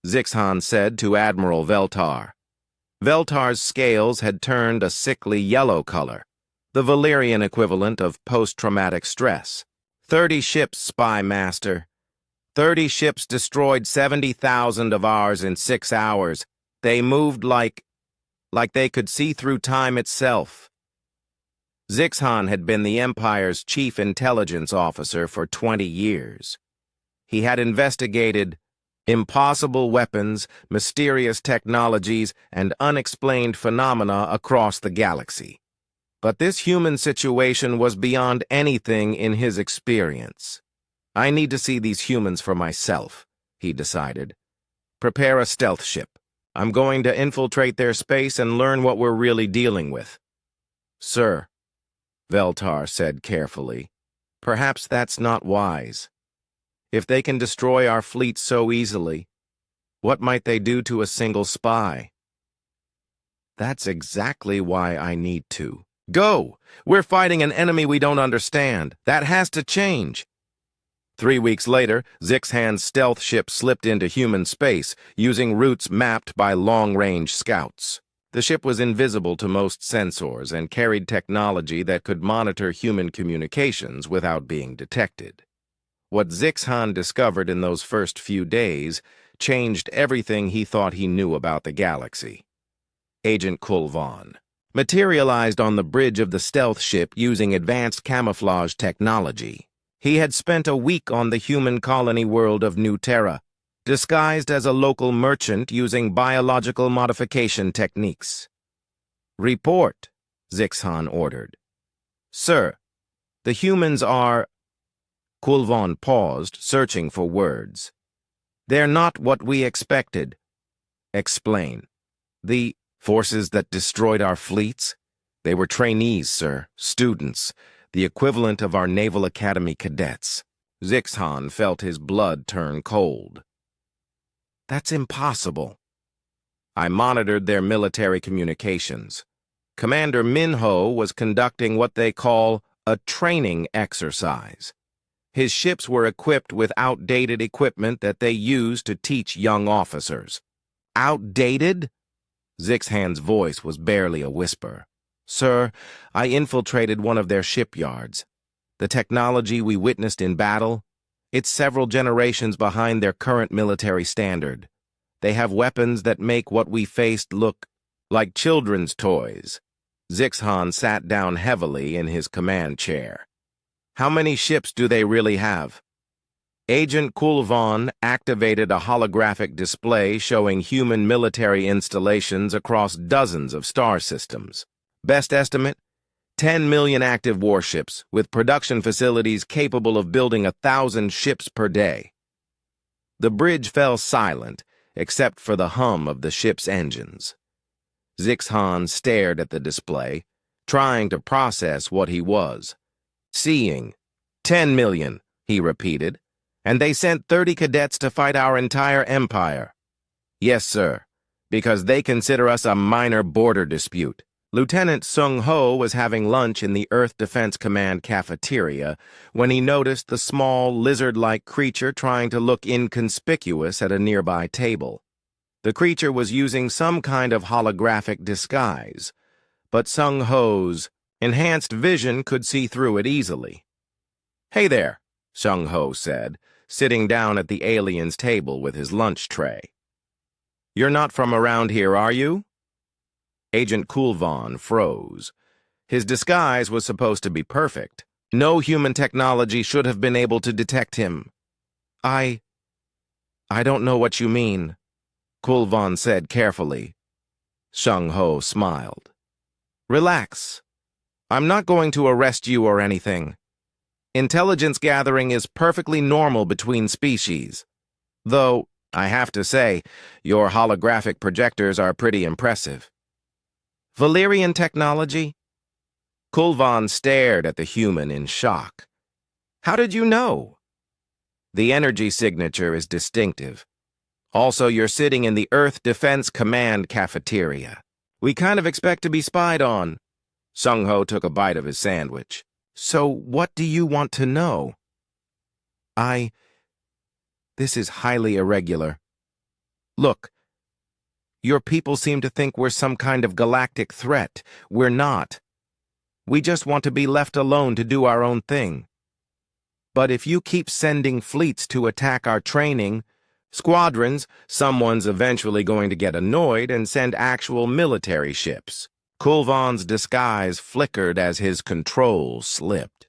Zixhan said to Admiral Veltar. Veltar's scales had turned a sickly yellow color, the Valerian equivalent of post-traumatic stress. 30 ships, Spy Master. 30 ships destroyed 70,000 of ours in 6 hours. They moved like they could see through time itself. Zixhan had been the Empire's chief intelligence officer for 20 years. He had investigated impossible weapons, mysterious technologies, and unexplained phenomena across the galaxy. But this human situation was beyond anything in his experience. I need to see these humans for myself, he decided. Prepare a stealth ship. I'm going to infiltrate their space and learn what we're really dealing with. Sir, Veltar said carefully, perhaps that's not wise. If they can destroy our fleet so easily, what might they do to a single spy? That's exactly why I need to. Go! We're fighting an enemy we don't understand. That has to change. 3 weeks later, Zixhan's stealth ship slipped into human space, using routes mapped by long-range scouts. The ship was invisible to most sensors and carried technology that could monitor human communications without being detected. What Zixhan discovered in those first few days changed everything he thought he knew about the galaxy. Agent Kulvan materialized on the bridge of the stealth ship using advanced camouflage technology. He had spent a week on the human colony world of New Terra, disguised as a local merchant using biological modification techniques. Report, Zixhan ordered. Sir, the humans are... Kulvan paused, searching for words. They're not what we expected. Explain. The forces that destroyed our fleets? They were trainees, sir, students, the equivalent of our Naval Academy cadets. Zixhan felt his blood turn cold. That's impossible. I monitored their military communications. Commander Minho was conducting what they call a training exercise. His ships were equipped with outdated equipment that they used to teach young officers. Outdated? Zixhan's voice was barely a whisper. Sir, I infiltrated one of their shipyards. The technology we witnessed in battle, it's several generations behind their current military standard. They have weapons that make what we faced look like children's toys. Zixhan sat down heavily in his command chair. How many ships do they really have? Agent Kulvan activated a holographic display showing human military installations across dozens of star systems. Best estimate, 10 million active warships, with production facilities capable of building 1,000 ships per day. The bridge fell silent, except for the hum of the ship's engines. Zixhan stared at the display, trying to process what he was seeing. 10 million, he repeated, and they sent 30 cadets to fight our entire empire. Yes, sir, because they consider us a minor border dispute. Lieutenant Sung Ho was having lunch in the Earth Defense Command cafeteria when he noticed the small, lizard-like creature trying to look inconspicuous at a nearby table. The creature was using some kind of holographic disguise, but Sung Ho's enhanced vision could see through it easily. Hey there, Sung Ho said, sitting down at the alien's table with his lunch tray. You're not from around here, are you? Agent Kulvan froze. His disguise was supposed to be perfect. No human technology should have been able to detect him. I don't know what you mean, Kulvan said carefully. Sung Ho smiled. Relax. I'm not going to arrest you or anything. Intelligence gathering is perfectly normal between species. Though, I have to say, your holographic projectors are pretty impressive. Valyrian technology? Kulvan stared at the human in shock. How did you know? The energy signature is distinctive. Also, you're sitting in the Earth Defense Command cafeteria. We kind of expect to be spied on. Sung Ho took a bite of his sandwich. So, what do you want to know? This is highly irregular. Look, your people seem to think we're some kind of galactic threat. We're not. We just want to be left alone to do our own thing. But if you keep sending fleets to attack our training, squadrons, someone's eventually going to get annoyed and send actual military ships. Kulvon's disguise flickered as his control slipped.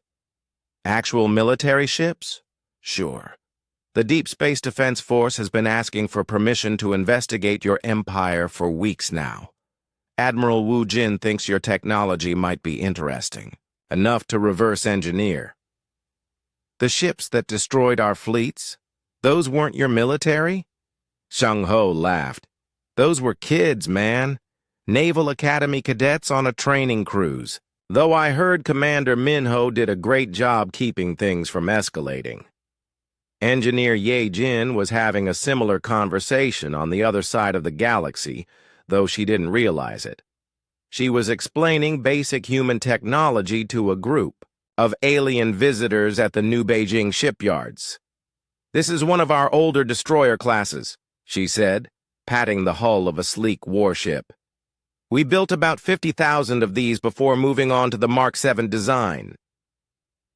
Actual military ships? Sure. The Deep Space Defense Force has been asking for permission to investigate your empire for weeks now. Admiral Wu Jin thinks your technology might be interesting, enough to reverse engineer. The ships that destroyed our fleets? Those weren't your military? Shang Ho laughed. Those were kids, man. Naval Academy cadets on a training cruise. Though I heard Commander Minho did a great job keeping things from escalating. Engineer Ye Jin was having a similar conversation on the other side of the galaxy, though she didn't realize it. She was explaining basic human technology to a group of alien visitors at the New Beijing shipyards. This is one of our older destroyer classes, she said, patting the hull of a sleek warship. We built about 50,000 of these before moving on to the Mark 7 design.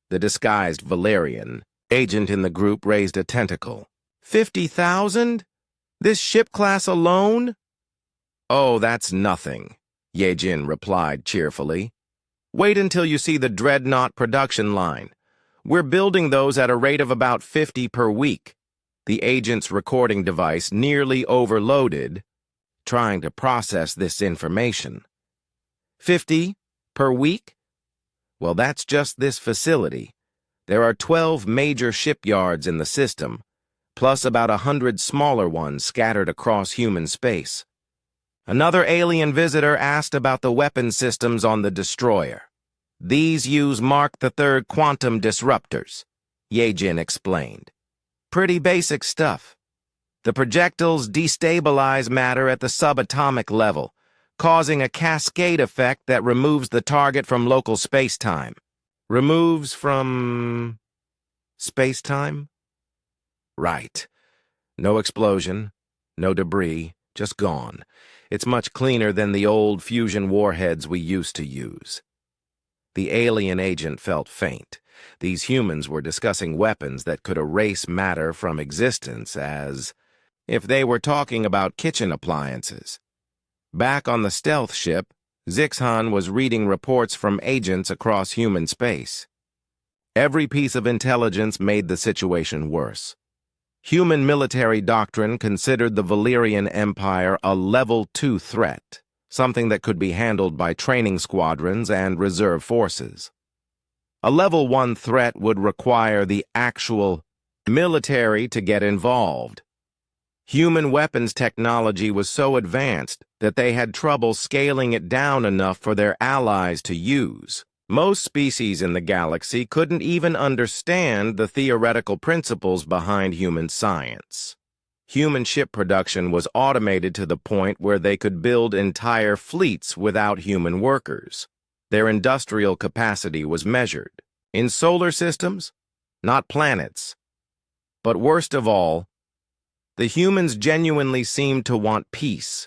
The disguised Valerian agent in the group raised a tentacle. 50,000? This ship class alone? Oh, that's nothing, Ye Jin replied cheerfully. Wait until you see the Dreadnought production line. We're building those at a rate of about 50 per week. The agent's recording device nearly overloaded, trying to process this information. 50 per week? Well, that's just this facility. There are 12 major shipyards in the system, plus about 100 smaller ones scattered across human space. Another alien visitor asked about the weapon systems on the destroyer. These use Mark III quantum disruptors, Ye Jin explained. Pretty basic stuff. The projectiles destabilize matter at the subatomic level, causing a cascade effect that removes the target from local space-time. Removes from space-time? Right. No explosion, no debris, just gone. It's much cleaner than the old fusion warheads we used to use. The alien agent felt faint. These humans were discussing weapons that could erase matter from existence as if they were talking about kitchen appliances. Back on the stealth ship, Zixhan was reading reports from agents across human space. Every piece of intelligence made the situation worse. Human military doctrine considered the Valerian Empire a Level 2 threat, something that could be handled by training squadrons and reserve forces. A Level 1 threat would require the actual military to get involved. Human weapons technology was so advanced that they had trouble scaling it down enough for their allies to use. Most species in the galaxy couldn't even understand the theoretical principles behind human science. Human ship production was automated to the point where they could build entire fleets without human workers. Their industrial capacity was measured in solar systems, not planets. But worst of all, the humans genuinely seemed to want peace.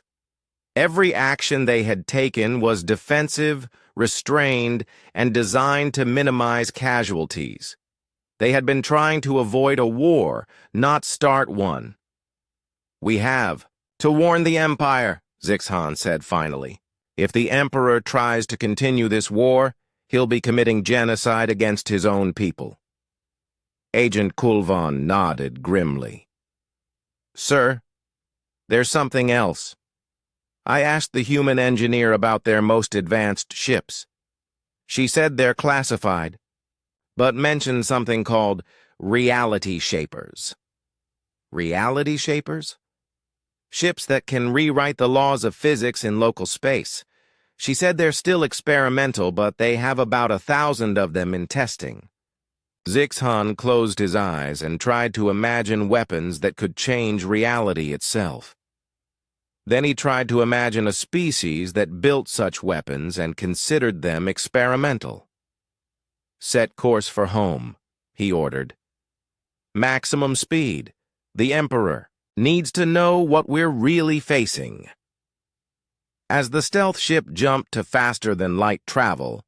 Every action they had taken was defensive, restrained, and designed to minimize casualties. They had been trying to avoid a war, not start one. We have to warn the Empire, Zixhan said finally. If the Emperor tries to continue this war, he'll be committing genocide against his own people. Agent Kulvon nodded grimly. Sir, there's something else. I asked the human engineer about their most advanced ships. She said they're classified, but mentioned something called reality shapers. Reality shapers? Ships that can rewrite the laws of physics in local space. She said they're still experimental, but they have about 1,000 of them in testing. Zixhan closed his eyes and tried to imagine weapons that could change reality itself. Then he tried to imagine a species that built such weapons and considered them experimental. Set course for home, he ordered. Maximum speed. The Emperor needs to know what we're really facing. As the stealth ship jumped to faster-than-light travel,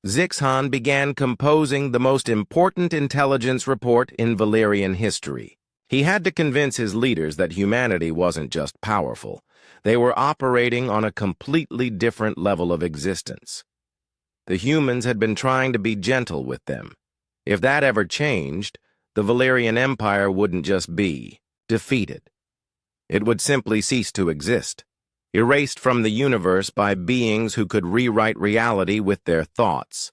Zixhan began composing the most important intelligence report in Valerian history. He had to convince his leaders that humanity wasn't just powerful. They were operating on a completely different level of existence. The humans had been trying to be gentle with them. If that ever changed, the Valerian Empire wouldn't just be defeated. It would simply cease to exist, erased from the universe by beings who could rewrite reality with their thoughts.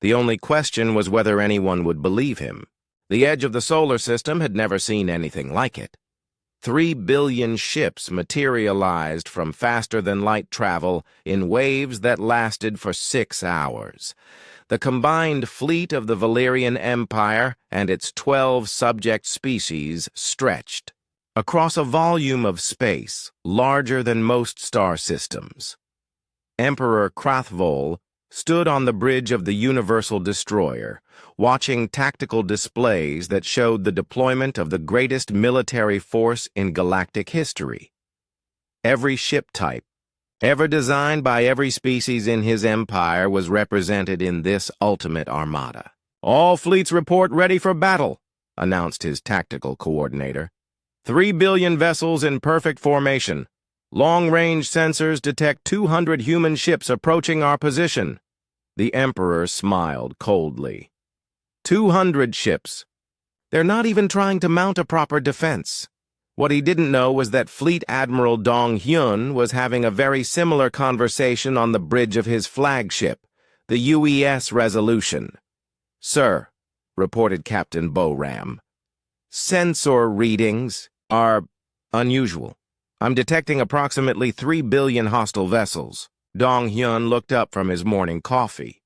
The only question was whether anyone would believe him. The edge of the solar system had never seen anything like it. 3 billion ships materialized from faster-than-light travel in waves that lasted for 6 hours. The combined fleet of the Valerian Empire and its 12 subject species stretched across a volume of space larger than most star systems. Emperor Krathvol stood on the bridge of the Universal Destroyer, watching tactical displays that showed the deployment of the greatest military force in galactic history. Every ship type ever designed by every species in his empire was represented in this ultimate armada. "All fleets report ready for battle," announced his tactical coordinator. 3 billion vessels in perfect formation. Long-range sensors detect 200 human ships approaching our position. The Emperor smiled coldly. 200 ships. They're not even trying to mount a proper defense. What he didn't know was that Fleet Admiral Dong Hyun was having a very similar conversation on the bridge of his flagship, the UES Resolution. "Sir," reported Captain Boram, "sensor readings are unusual. I'm detecting approximately 3 billion hostile vessels." Dong Hyun looked up from his morning coffee.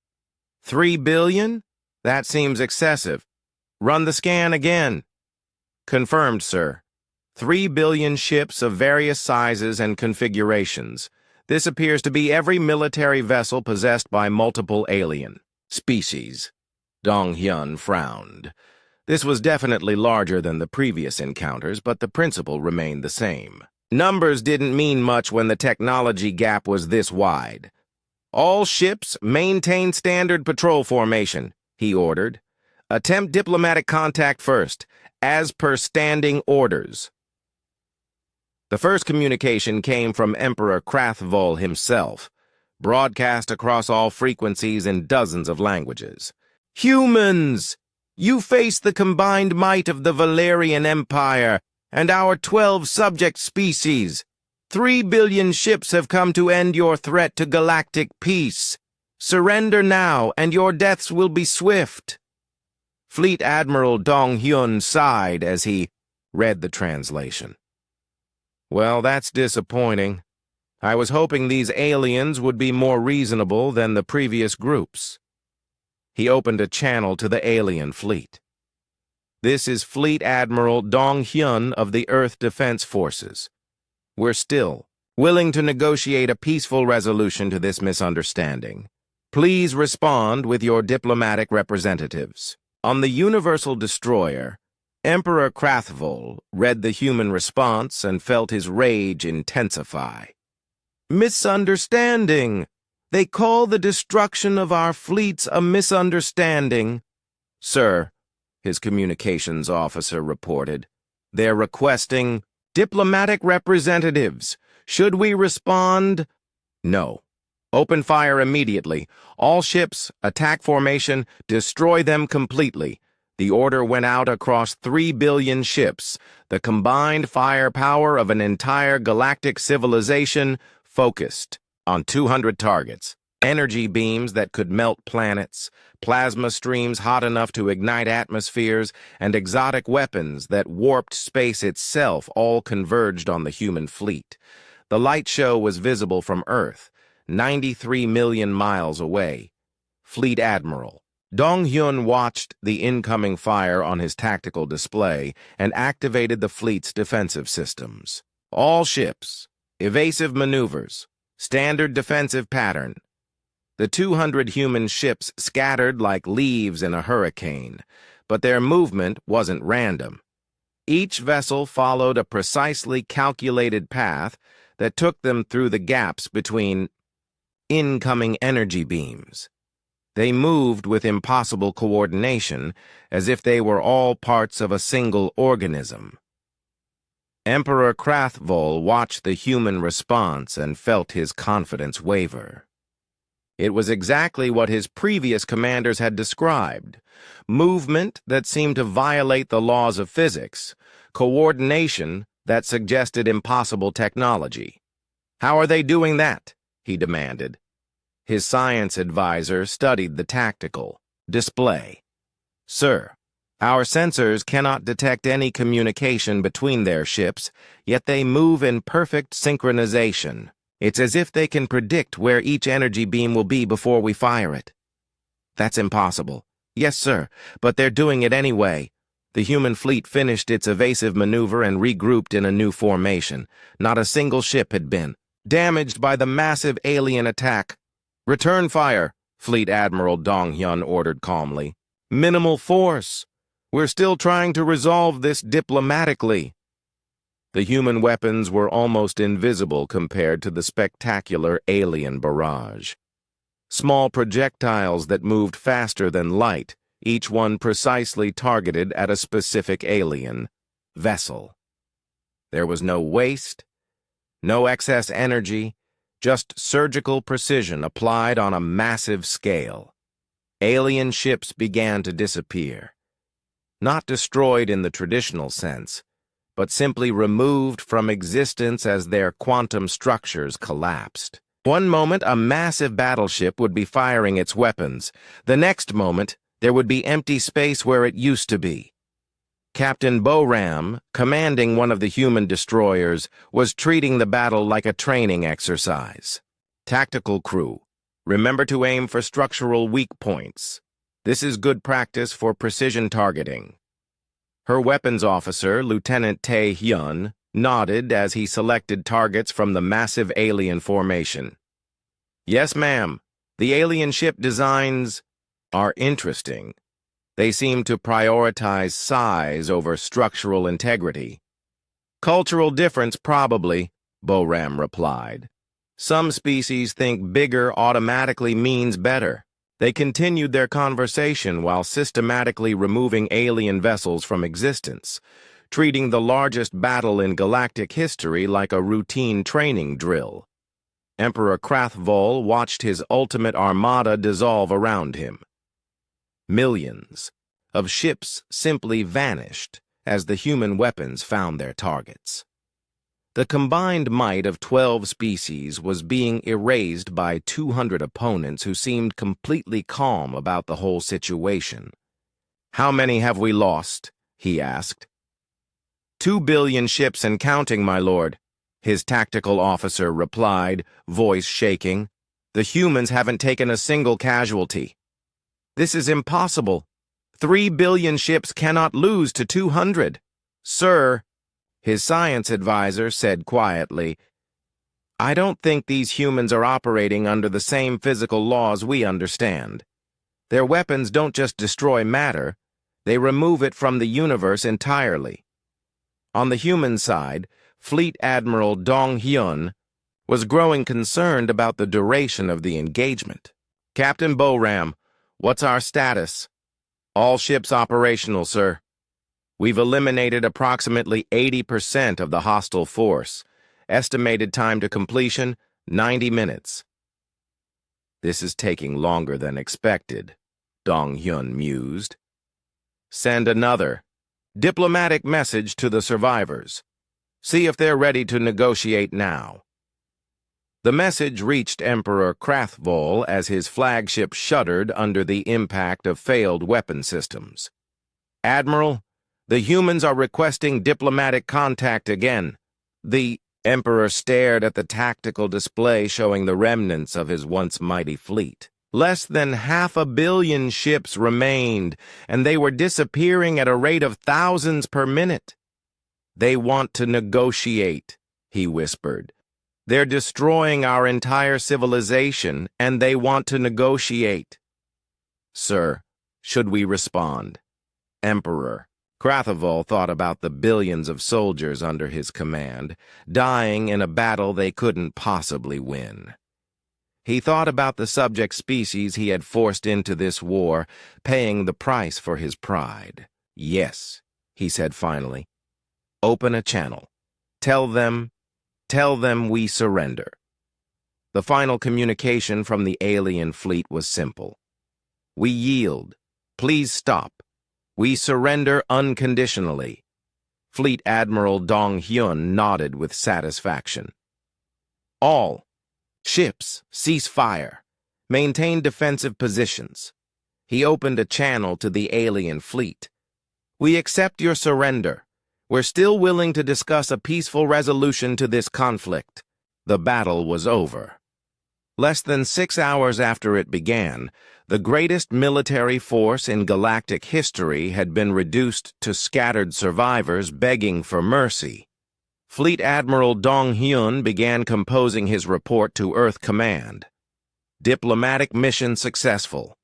3 billion? That seems excessive. Run the scan again. "Confirmed, sir. 3 billion ships of various sizes and configurations. This appears to be every military vessel possessed by multiple alien species." Dong Hyun frowned. This was definitely larger than the previous encounters, but the principle remained the same. Numbers didn't mean much when the technology gap was this wide. "All ships maintain standard patrol formation," he ordered. "Attempt diplomatic contact first, as per standing orders." The first communication came from Emperor Krathvol himself, broadcast across all frequencies in dozens of languages. "Humans! You face the combined might of the Valerian Empire and our 12 subject species. 3 billion ships have come to end your threat to galactic peace. Surrender now, and your deaths will be swift." Fleet Admiral Dong Hyun sighed as he read the translation. "Well, that's disappointing. I was hoping these aliens would be more reasonable than the previous groups." He opened a channel to the alien fleet. "This is Fleet Admiral Dong Hyun of the Earth Defense Forces. We're still willing to negotiate a peaceful resolution to this misunderstanding. Please respond with your diplomatic representatives." On the Universal Destroyer, Emperor Krathvol read the human response and felt his rage intensify. "Misunderstanding! They call the destruction of our fleets a misunderstanding." "Sir," his communications officer reported, "they're requesting diplomatic representatives. Should we respond?" "No. Open fire immediately. All ships, attack formation, destroy them completely." The order went out across 3 billion ships, the combined firepower of an entire galactic civilization, focused on 200 targets. Energy beams that could melt planets, plasma streams hot enough to ignite atmospheres, and exotic weapons that warped space itself all converged on the human fleet. The light show was visible from Earth, 93 million miles away. Fleet Admiral Dong Hyun watched the incoming fire on his tactical display and activated the fleet's defensive systems. "All ships, evasive maneuvers, standard defensive pattern." The 200 human ships scattered like leaves in a hurricane, but their movement wasn't random. Each vessel followed a precisely calculated path that took them through the gaps between incoming energy beams. They moved with impossible coordination, as if they were all parts of a single organism. Emperor Krathvol watched the human response and felt his confidence waver. It was exactly what his previous commanders had described: movement that seemed to violate the laws of physics, coordination that suggested impossible technology. "How are they doing that?" he demanded. His science advisor studied the tactical display. "Sir, our sensors cannot detect any communication between their ships, yet they move in perfect synchronization. It's as if they can predict where each energy beam will be before we fire it." "That's impossible." "Yes, sir, but they're doing it anyway." The human fleet finished its evasive maneuver and regrouped in a new formation. Not a single ship had been damaged by the massive alien attack. "Return fire," Fleet Admiral Dong Hyun ordered calmly. "Minimal force. We're still trying to resolve this diplomatically." The human weapons were almost invisible compared to the spectacular alien barrage. Small projectiles that moved faster than light, each one precisely targeted at a specific alien vessel. There was no waste, no excess energy, just surgical precision applied on a massive scale. Alien ships began to disappear. Not destroyed in the traditional sense, but simply removed from existence as their quantum structures collapsed. One moment, a massive battleship would be firing its weapons. The next moment, there would be empty space where it used to be. Captain Boram, commanding one of the human destroyers, was treating the battle like a training exercise. "Tactical crew, remember to aim for structural weak points. This is good practice for precision targeting." Her weapons officer, Lieutenant Tae Hyun, nodded as he selected targets from the massive alien formation. "Yes, ma'am. The alien ship designs are interesting. They seem to prioritize size over structural integrity." "Cultural difference, probably," Boram replied. "Some species think bigger automatically means better." They continued their conversation while systematically removing alien vessels from existence, treating the largest battle in galactic history like a routine training drill. Emperor Krathvol watched his ultimate armada dissolve around him. Millions of ships simply vanished as the human weapons found their targets. The combined might of 12 species was being erased by 200 opponents who seemed completely calm about the whole situation. "How many have we lost?" he asked. 2 billion ships and counting, my lord," his tactical officer replied, voice shaking. "The humans haven't taken a single casualty." "This is impossible. 3 billion ships cannot lose to 200. "Sir," his science advisor said quietly, "I don't think these humans are operating under the same physical laws we understand. Their weapons don't just destroy matter, they remove it from the universe entirely." On the human side, Fleet Admiral Dong Hyun was growing concerned about the duration of the engagement. "Captain Boram, what's our status?" "All ships operational, sir. We've eliminated approximately 80% of the hostile force. Estimated time to completion, 90 minutes. "This is taking longer than expected," Dong Hyun mused. "Send another diplomatic message to the survivors. See if they're ready to negotiate now." The message reached Emperor Krathvol as his flagship shuddered under the impact of failed weapon systems. "Admiral, the humans are requesting diplomatic contact again." The Emperor stared at the tactical display showing the remnants of his once mighty fleet. Less than 500 million ships remained, and they were disappearing at a rate of thousands per minute. "They want to negotiate," he whispered. "They're destroying our entire civilization, and they want to negotiate." "Sir, should we respond?" "Emperor." Krathvol thought about the billions of soldiers under his command, dying in a battle they couldn't possibly win. He thought about the subject species he had forced into this war, paying the price for his pride. "Yes," he said finally. "Open a channel. Tell them we surrender." The final communication from the alien fleet was simple. "We yield. Please stop. We surrender unconditionally." Fleet Admiral Dong Hyun nodded with satisfaction. "All ships, cease fire. Maintain defensive positions." He opened a channel to the alien fleet. "We accept your surrender. We're still willing to discuss a peaceful resolution to this conflict." The battle was over. Less than 6 hours after it began, the greatest military force in galactic history had been reduced to scattered survivors begging for mercy. Fleet Admiral Dong Hyun began composing his report to Earth Command. Diplomatic mission successful.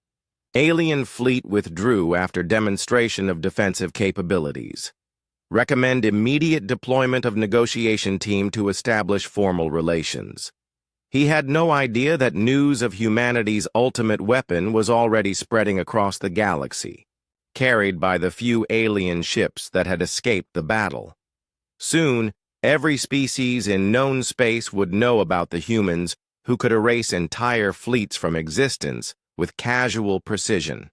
Alien fleet withdrew after demonstration of defensive capabilities. Recommend immediate deployment of negotiation team to establish formal relations. He had no idea that news of humanity's ultimate weapon was already spreading across the galaxy, carried by the few alien ships that had escaped the battle. Soon, every species in known space would know about the humans who could erase entire fleets from existence with casual precision.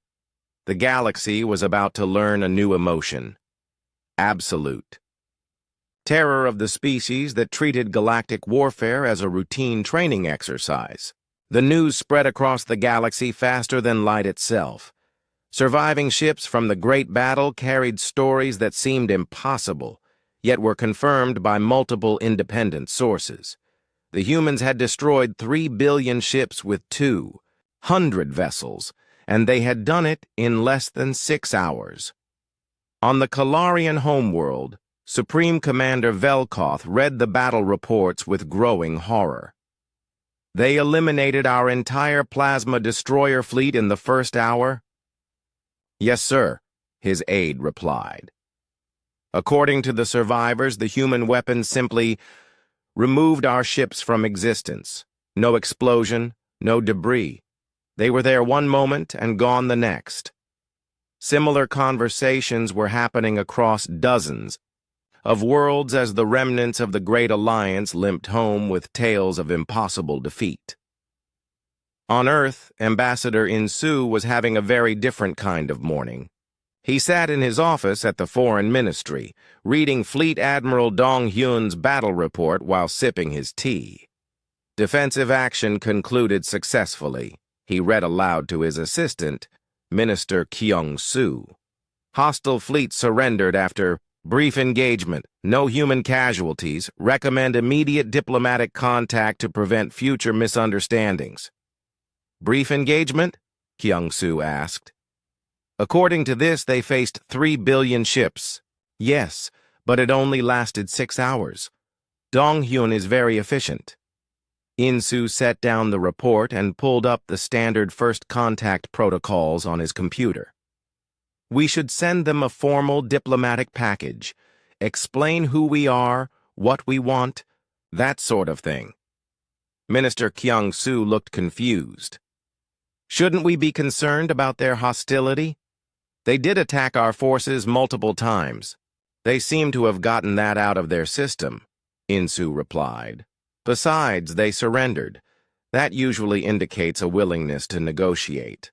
The galaxy was about to learn a new emotion: absolute terror of the species that treated galactic warfare as a routine training exercise. The news spread across the galaxy faster than light itself. Surviving ships from the Great Battle carried stories that seemed impossible, yet were confirmed by multiple independent sources. The humans had destroyed 3 billion ships with 200 vessels, and they had done it in less than 6 hours. On the Kalarian homeworld, Supreme Commander Velkoth read the battle reports with growing horror. "They eliminated our entire plasma destroyer fleet in the first hour?" "Yes, sir," his aide replied. "According to the survivors, the human weapons simply removed our ships from existence. No explosion, no debris. They were there one moment and gone the next." Similar conversations were happening across dozens of worlds as the remnants of the Great Alliance limped home with tales of impossible defeat. On Earth, Ambassador Insu was having a very different kind of morning. He sat in his office at the Foreign Ministry, reading Fleet Admiral Dong Hyun's battle report while sipping his tea. Defensive action concluded successfully, he read aloud to his assistant, Minister Kyung-soo. Hostile fleet surrendered after brief engagement, no human casualties, recommend immediate diplomatic contact to prevent future misunderstandings. "Brief engagement?" Kyung-soo asked. "According to this, they faced 3 billion ships." "Yes, but it only lasted 6 hours. Dong Hyun is very efficient." Insu set down the report and pulled up the standard first contact protocols on his computer. "We should send them a formal diplomatic package. Explain who we are, what we want, that sort of thing." Minister Kyung-soo looked confused. "Shouldn't we be concerned about their hostility? They did attack our forces multiple times. They seem to have gotten that out of their system," Insu replied. "Besides, they surrendered. That usually indicates a willingness to negotiate."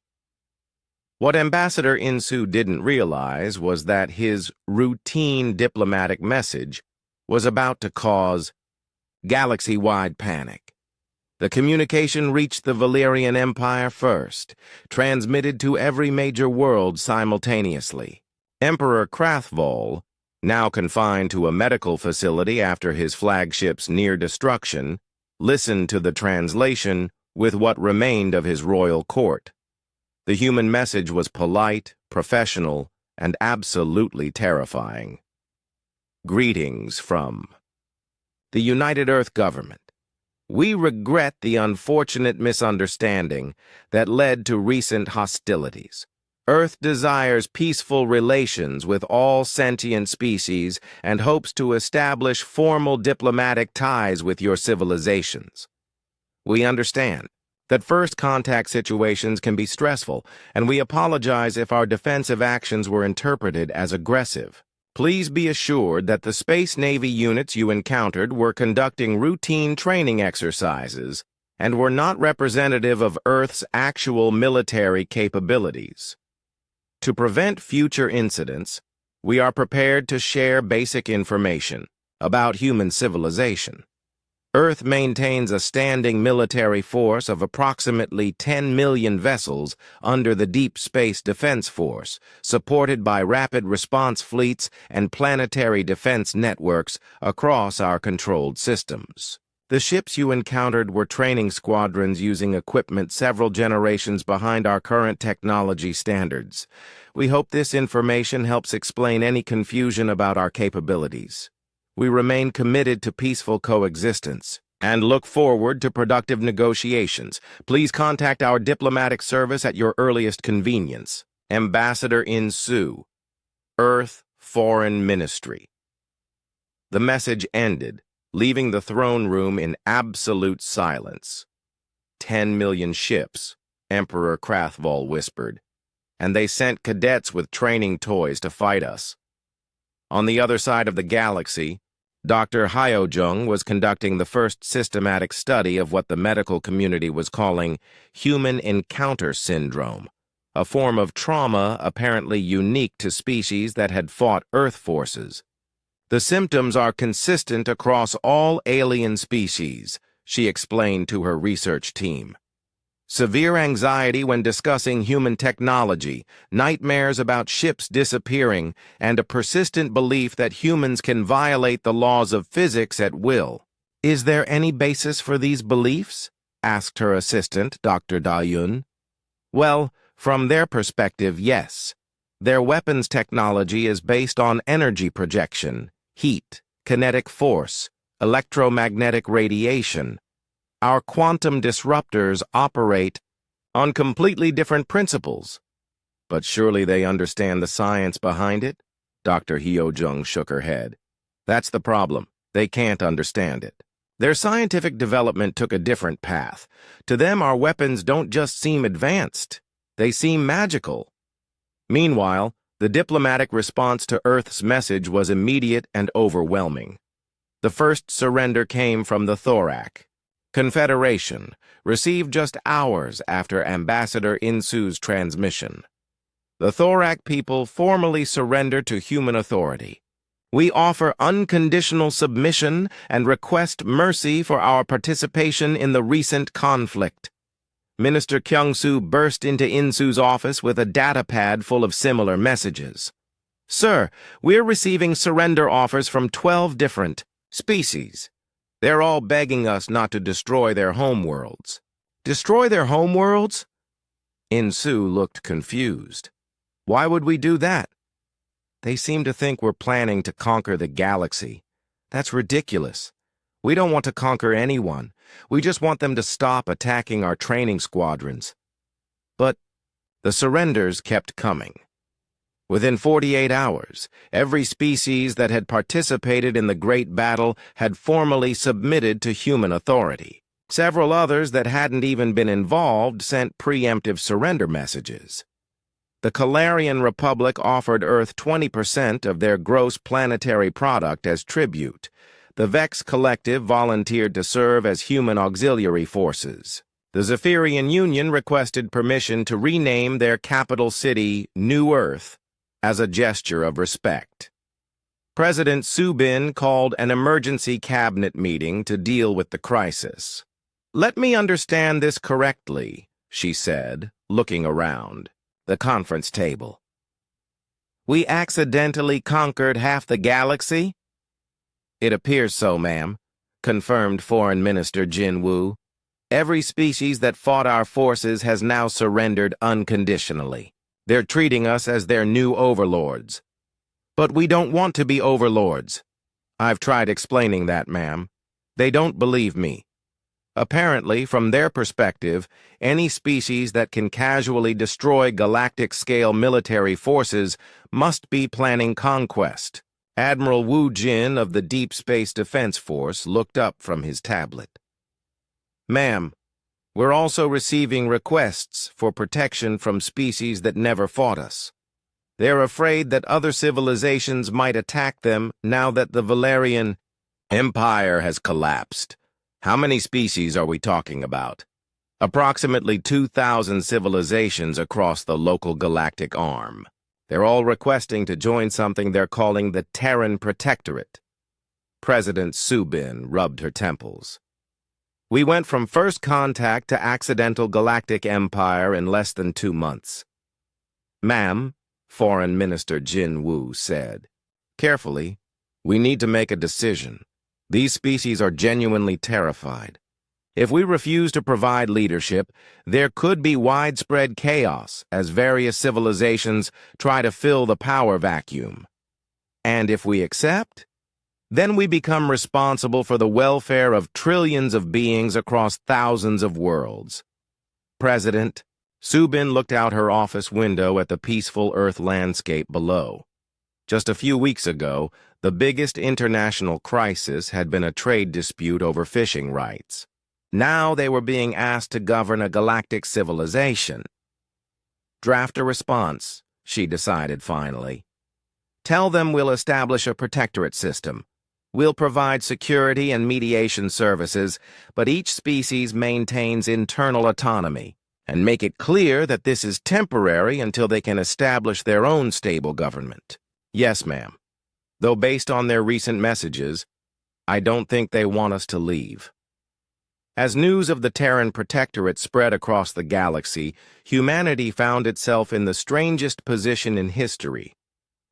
What Ambassador Insu didn't realize was that his routine diplomatic message was about to cause galaxy-wide panic. The communication reached the Valerian Empire first, transmitted to every major world simultaneously. Emperor Krathvol, now confined to a medical facility after his flagship's near destruction, listened to the translation with what remained of his royal court. The human message was polite, professional, and absolutely terrifying. "Greetings from the United Earth Government. We regret the unfortunate misunderstanding that led to recent hostilities. Earth desires peaceful relations with all sentient species and hopes to establish formal diplomatic ties with your civilizations. We understand that first contact situations can be stressful, and we apologize if our defensive actions were interpreted as aggressive. Please be assured that the Space Navy units you encountered were conducting routine training exercises and were not representative of Earth's actual military capabilities. To prevent future incidents, we are prepared to share basic information about human civilization. Earth maintains a standing military force of approximately 10 million vessels under the Deep Space Defense Force, supported by rapid response fleets and planetary defense networks across our controlled systems. The ships you encountered were training squadrons using equipment several generations behind our current technology standards. We hope this information helps explain any confusion about our capabilities. We remain committed to peaceful coexistence and look forward to productive negotiations. Please contact our diplomatic service at your earliest convenience. Ambassador In Su, Earth Foreign Ministry. The message ended, leaving the throne room in absolute silence. 10 million ships, Emperor Krathval whispered, and they sent cadets with training toys to fight us. On the other side of the galaxy, Dr. Hyojung was conducting the first systematic study of what the medical community was calling human encounter syndrome, a form of trauma apparently unique to species that had fought Earth forces. The symptoms are consistent across all alien species, she explained to her research team. Severe anxiety when discussing human technology, nightmares about ships disappearing, and a persistent belief that humans can violate the laws of physics at will. Is there any basis for these beliefs? Asked her assistant, Dr. Da-Yun. Well, from their perspective, yes. Their weapons technology is based on energy projection, heat, kinetic force, electromagnetic radiation. Our quantum disruptors operate on completely different principles. But surely they understand the science behind it? Dr. Hyojung shook her head. That's the problem. They can't understand it. Their scientific development took a different path. To them, our weapons don't just seem advanced. They seem magical. Meanwhile, the diplomatic response to Earth's message was immediate and overwhelming. The first surrender came from the Thorak Confederation, received just hours after Ambassador Insu's transmission. The Thorak people formally surrendered to human authority. We offer unconditional submission and request mercy for our participation in the recent conflict. Minister Kyung-soo burst into Insu's office with a data pad full of similar messages. Sir, we're receiving surrender offers from 12 different species. They're all begging us not to destroy their homeworlds. Destroy their homeworlds? Insu looked confused. Why would we do that? They seem to think we're planning to conquer the galaxy. That's ridiculous. We don't want to conquer anyone. We just want them to stop attacking our training squadrons. But the surrenders kept coming. Within 48 hours, every species that had participated in the Great Battle had formally submitted to human authority. Several others that hadn't even been involved sent preemptive surrender messages. The Calarian Republic offered Earth 20% of their gross planetary product as tribute. The Vex Collective volunteered to serve as human auxiliary forces. The Zephyrian Union requested permission to rename their capital city New Earth as a gesture of respect. President Subin called an emergency cabinet meeting to deal with the crisis. Let me understand this correctly, she said, looking around the conference table. We accidentally conquered half the galaxy? It appears so, ma'am, confirmed Foreign Minister Jin Woo. Every species that fought our forces has now surrendered unconditionally. They're treating us as their new overlords. But we don't want to be overlords. I've tried explaining that, ma'am. They don't believe me. Apparently, from their perspective, any species that can casually destroy galactic-scale military forces must be planning conquest. Admiral Wu Jin of the Deep Space Defense Force looked up from his tablet. Ma'am, we're also receiving requests for protection from species that never fought us. They're afraid that other civilizations might attack them now that the Valerian Empire has collapsed. How many species are we talking about? Approximately 2,000 civilizations across the local galactic arm. They're all requesting to join something they're calling the Terran Protectorate. President Subin rubbed her temples. We went from first contact to accidental galactic empire in less than 2 months. Ma'am, Foreign Minister Jin Wu said. Carefully, we need to make a decision. These species are genuinely terrified. If we refuse to provide leadership, there could be widespread chaos as various civilizations try to fill the power vacuum. And if we accept, then we become responsible for the welfare of trillions of beings across thousands of worlds. President, Subin looked out her office window at the peaceful Earth landscape below. Just a few weeks ago, the biggest international crisis had been a trade dispute over fishing rights. Now they were being asked to govern a galactic civilization. Draft a response, she decided finally. Tell them we'll establish a protectorate system. We'll provide security and mediation services, but each species maintains internal autonomy, and make it clear that this is temporary until they can establish their own stable government. Yes, ma'am. Though based on their recent messages, I don't think they want us to leave. As news of the Terran Protectorate spread across the galaxy, humanity found itself in the strangest position in history.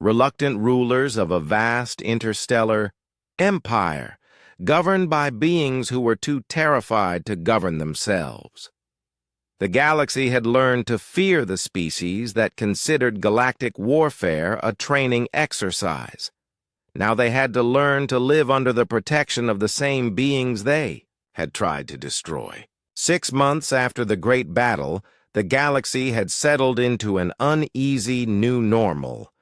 Reluctant rulers of a vast interstellar empire, governed by beings who were too terrified to govern themselves. The galaxy had learned to fear the species that considered galactic warfare a training exercise. Now they had to learn to live under the protection of the same beings they had tried to destroy. 6 months after the Great Battle, the galaxy had settled into an uneasy new normal.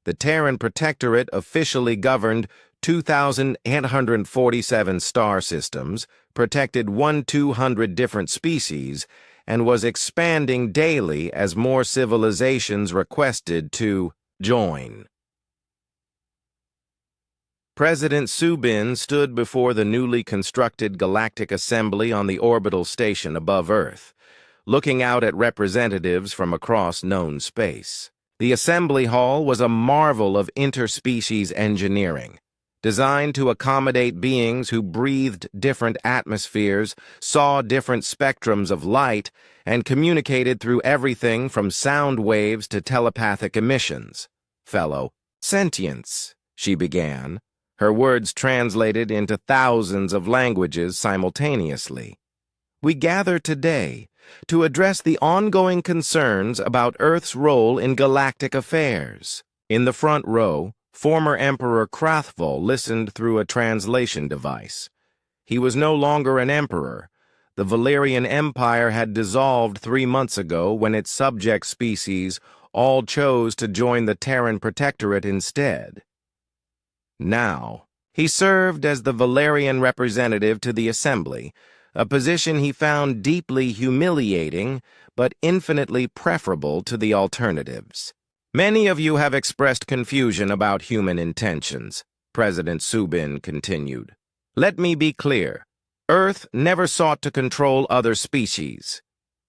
The Terran Protectorate officially governed 2,847 star systems, protected 1,200 different species, and was expanding daily as more civilizations requested to join. President Subin stood before the newly constructed Galactic Assembly on the orbital station above Earth, looking out at representatives from across known space. The assembly hall was a marvel of interspecies engineering, designed to accommodate beings who breathed different atmospheres, saw different spectrums of light, and communicated through everything from sound waves to telepathic emissions. Fellow sentience, she began, her words translated into thousands of languages simultaneously. We gather today to address the ongoing concerns about Earth's role in galactic affairs. In the front row, former Emperor Krathvol listened through a translation device. He was no longer an emperor. The Valerian Empire had dissolved 3 months ago when its subject species all chose to join the Terran Protectorate instead. Now, he served as the Valerian representative to the Assembly, a position he found deeply humiliating but infinitely preferable to the alternatives. Many of you have expressed confusion about human intentions, President Subin continued. Let me be clear. Earth never sought to control other species.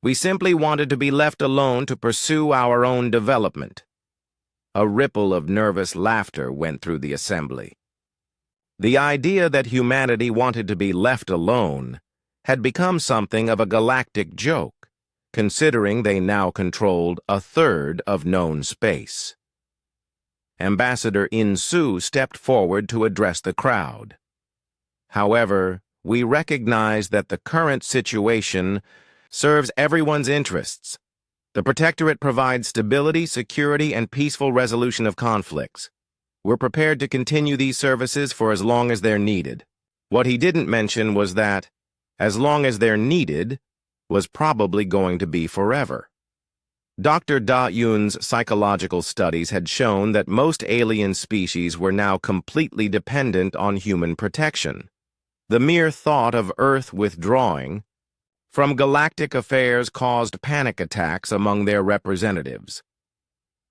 We simply wanted to be left alone to pursue our own development. A ripple of nervous laughter went through the assembly. The idea that humanity wanted to be left alone had become something of a galactic joke, considering they now controlled a third of known space. Ambassador In-Su stepped forward to address the crowd. However, we recognize that the current situation serves everyone's interests. The Protectorate provides stability, security, and peaceful resolution of conflicts. We're prepared to continue these services for as long as they're needed. What he didn't mention was that, as long as they're needed, was probably going to be forever. Dr. Da Yun's psychological studies had shown that most alien species were now completely dependent on human protection. The mere thought of Earth withdrawing from galactic affairs caused panic attacks among their representatives.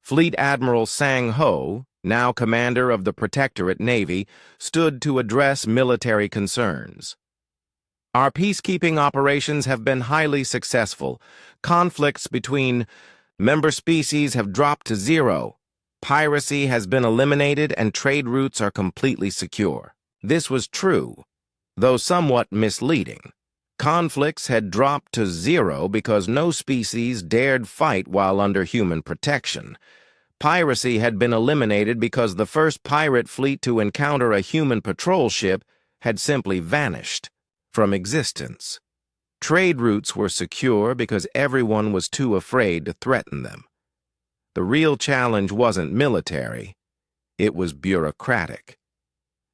Fleet Admiral Sang Ho, now commander of the Protectorate Navy, stood to address military concerns. Our peacekeeping operations have been highly successful. Conflicts between member species have dropped to zero. Piracy has been eliminated and trade routes are completely secure. This was true, though somewhat misleading. Conflicts had dropped to zero because no species dared fight while under human protection. Piracy had been eliminated because the first pirate fleet to encounter a human patrol ship had simply vanished from existence. Trade routes were secure because everyone was too afraid to threaten them. The real challenge wasn't military, it was bureaucratic.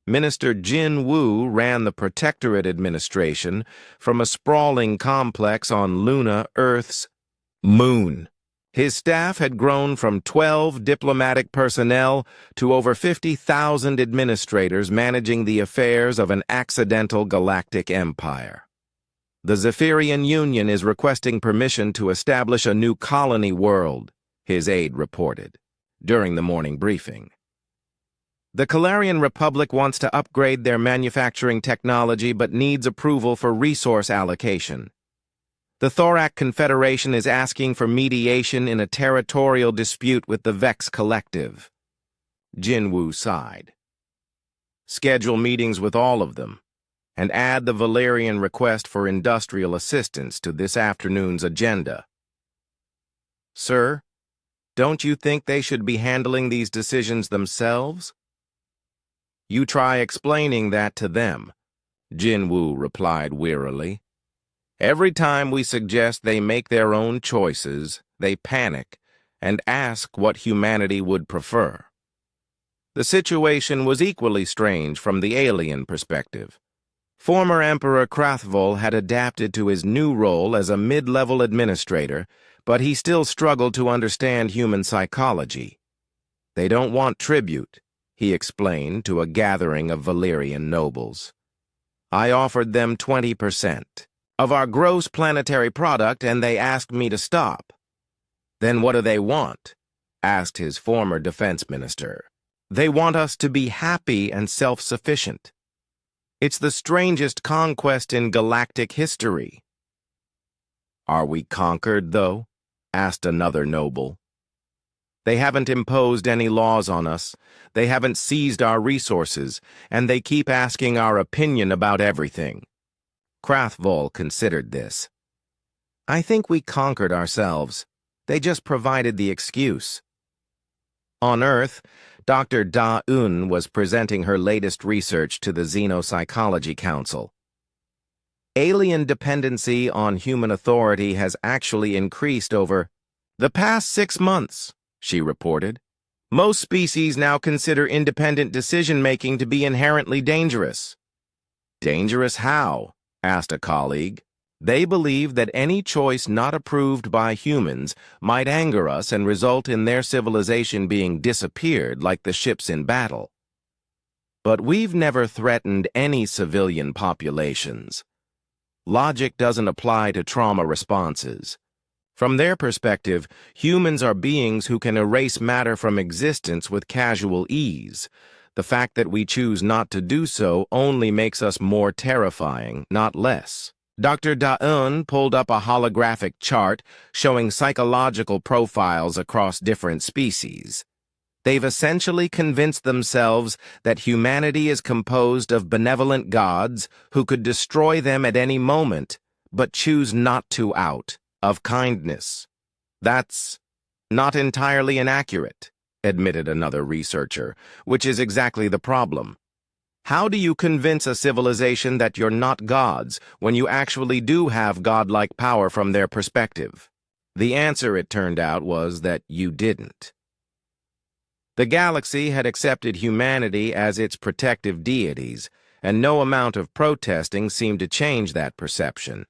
Minister Jin Wu ran the Protectorate administration from a sprawling complex on Luna, Earth's moon. His staff had grown from 12 diplomatic personnel to over 50,000 administrators managing the affairs of an accidental galactic empire. The Zephyrian Union is requesting permission to establish a new colony world, his aide reported during the morning briefing. The Calarian Republic wants to upgrade their manufacturing technology but needs approval for resource allocation. The Thorak Confederation is asking for mediation in a territorial dispute with the Vex Collective. Jinwu sighed. Schedule meetings with all of them, and add the Valerian request for industrial assistance to this afternoon's agenda. Sir, don't you think they should be handling these decisions themselves? You try explaining that to them, Jinwu replied wearily. Every time we suggest they make their own choices, they panic and ask what humanity would prefer. The situation was equally strange from the alien perspective. Former Emperor Krathvol had adapted to his new role as a mid-level administrator, but he still struggled to understand human psychology. They don't want tribute, he explained to a gathering of Valerian nobles. I offered them 20% of our gross planetary product, and they asked me to stop. Then what do they want? Asked his former defense minister. They want us to be happy and self-sufficient. It's the strangest conquest in galactic history. Are we conquered, though? Asked another noble. They haven't imposed any laws on us, they haven't seized our resources, and they keep asking our opinion about everything. Krathvol considered this. I think we conquered ourselves. They just provided the excuse. On Earth, Dr. Da-Un was presenting her latest research to the Xenopsychology Council. Alien dependency on human authority has actually increased over the past 6 months, she reported. Most species now consider independent decision-making to be inherently dangerous. Dangerous how? Asked a colleague. They believe that any choice not approved by humans might anger us and result in their civilization being disappeared like the ships in battle. But we've never threatened any civilian populations. Logic doesn't apply to trauma responses. From their perspective, humans are beings who can erase matter from existence with casual ease. The fact that we choose not to do so only makes us more terrifying, not less. Dr. Da-Un pulled up a holographic chart showing psychological profiles across different species. They've essentially convinced themselves that humanity is composed of benevolent gods who could destroy them at any moment, but choose not to out of kindness. That's not entirely inaccurate, admitted another researcher, which is exactly the problem. How do you convince a civilization that you're not gods when you actually do have godlike power from their perspective? The answer, it turned out, was that you didn't. The galaxy had accepted humanity as its protective deities, and no amount of protesting seemed to change that perception.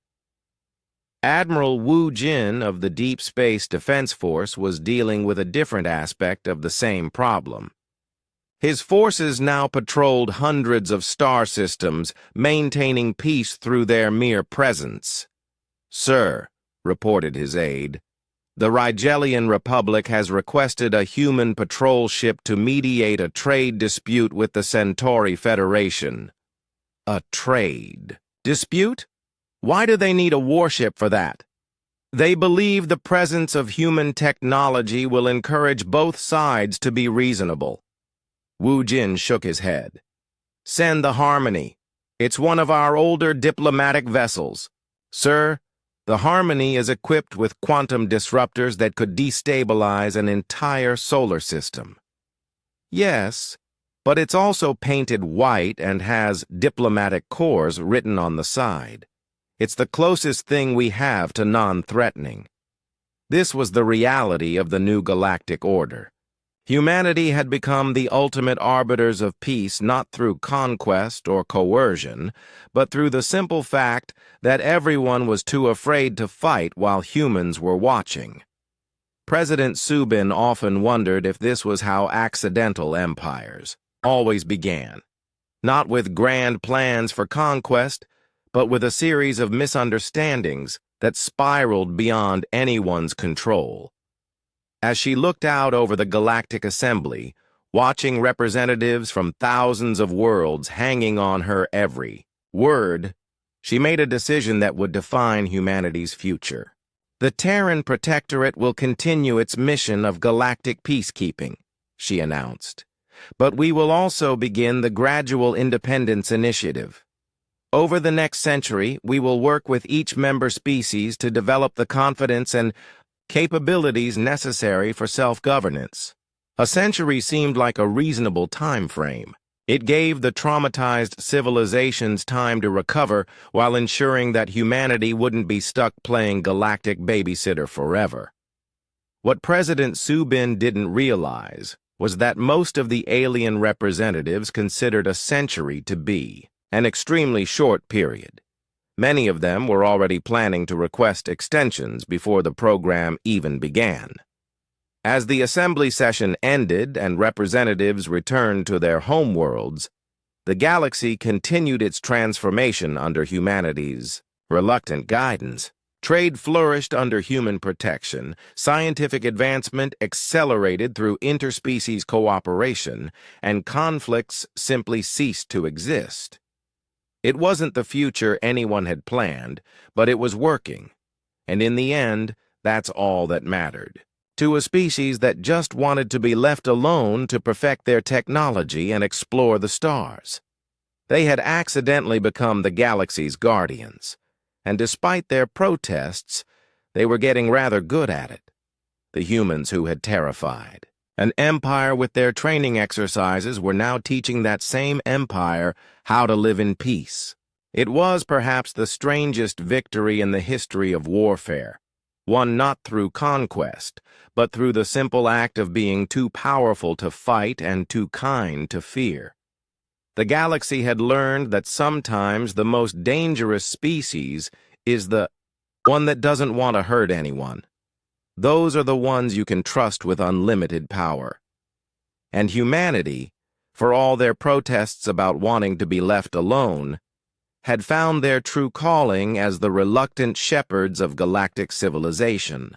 Admiral Wu Jin of the Deep Space Defense Force was dealing with a different aspect of the same problem. His forces now patrolled hundreds of star systems, maintaining peace through their mere presence. Sir, reported his aide, The Rigelian Republic has requested a human patrol ship to mediate a trade dispute with the Centauri Federation. A trade dispute? Why do they need a warship for that? They believe the presence of human technology will encourage both sides to be reasonable. Wu Jin shook his head. Send the Harmony. It's one of our older diplomatic vessels. Sir, the Harmony is equipped with quantum disruptors that could destabilize an entire solar system. Yes, but it's also painted white and has diplomatic cores written on the side. It's the closest thing we have to non-threatening. This was the reality of the new galactic order. Humanity had become the ultimate arbiters of peace not through conquest or coercion, but through the simple fact that everyone was too afraid to fight while humans were watching. President Subin often wondered if this was how accidental empires always began, not with grand plans for conquest, but with a series of misunderstandings that spiraled beyond anyone's control. As she looked out over the Galactic Assembly, watching representatives from thousands of worlds hanging on her every word, she made a decision that would define humanity's future. The Terran Protectorate will continue its mission of galactic peacekeeping, she announced, but we will also begin the Gradual Independence Initiative. Over the next century, we will work with each member species to develop the confidence and capabilities necessary for self-governance. A century seemed like a reasonable time frame. It gave the traumatized civilizations time to recover while ensuring that humanity wouldn't be stuck playing galactic babysitter forever. What President Subin didn't realize was that most of the alien representatives considered a century to be an extremely short period. Many of them were already planning to request extensions before the program even began. As the assembly session ended and representatives returned to their homeworlds, the galaxy continued its transformation under humanity's reluctant guidance. Trade flourished under human protection, scientific advancement accelerated through interspecies cooperation, and conflicts simply ceased to exist. It wasn't the future anyone had planned, but it was working. And in the end, that's all that mattered. To a species that just wanted to be left alone to perfect their technology and explore the stars. They had accidentally become the galaxy's guardians, and despite their protests, they were getting rather good at it. The humans who had terrified an empire with their training exercises were now teaching that same empire how to live in peace. It was perhaps the strangest victory in the history of warfare, won not through conquest, but through the simple act of being too powerful to fight and too kind to fear. The galaxy had learned that sometimes the most dangerous species is the one that doesn't want to hurt anyone. Those are the ones you can trust with unlimited power. And humanity, for all their protests about wanting to be left alone, had found their true calling as the reluctant shepherds of galactic civilization.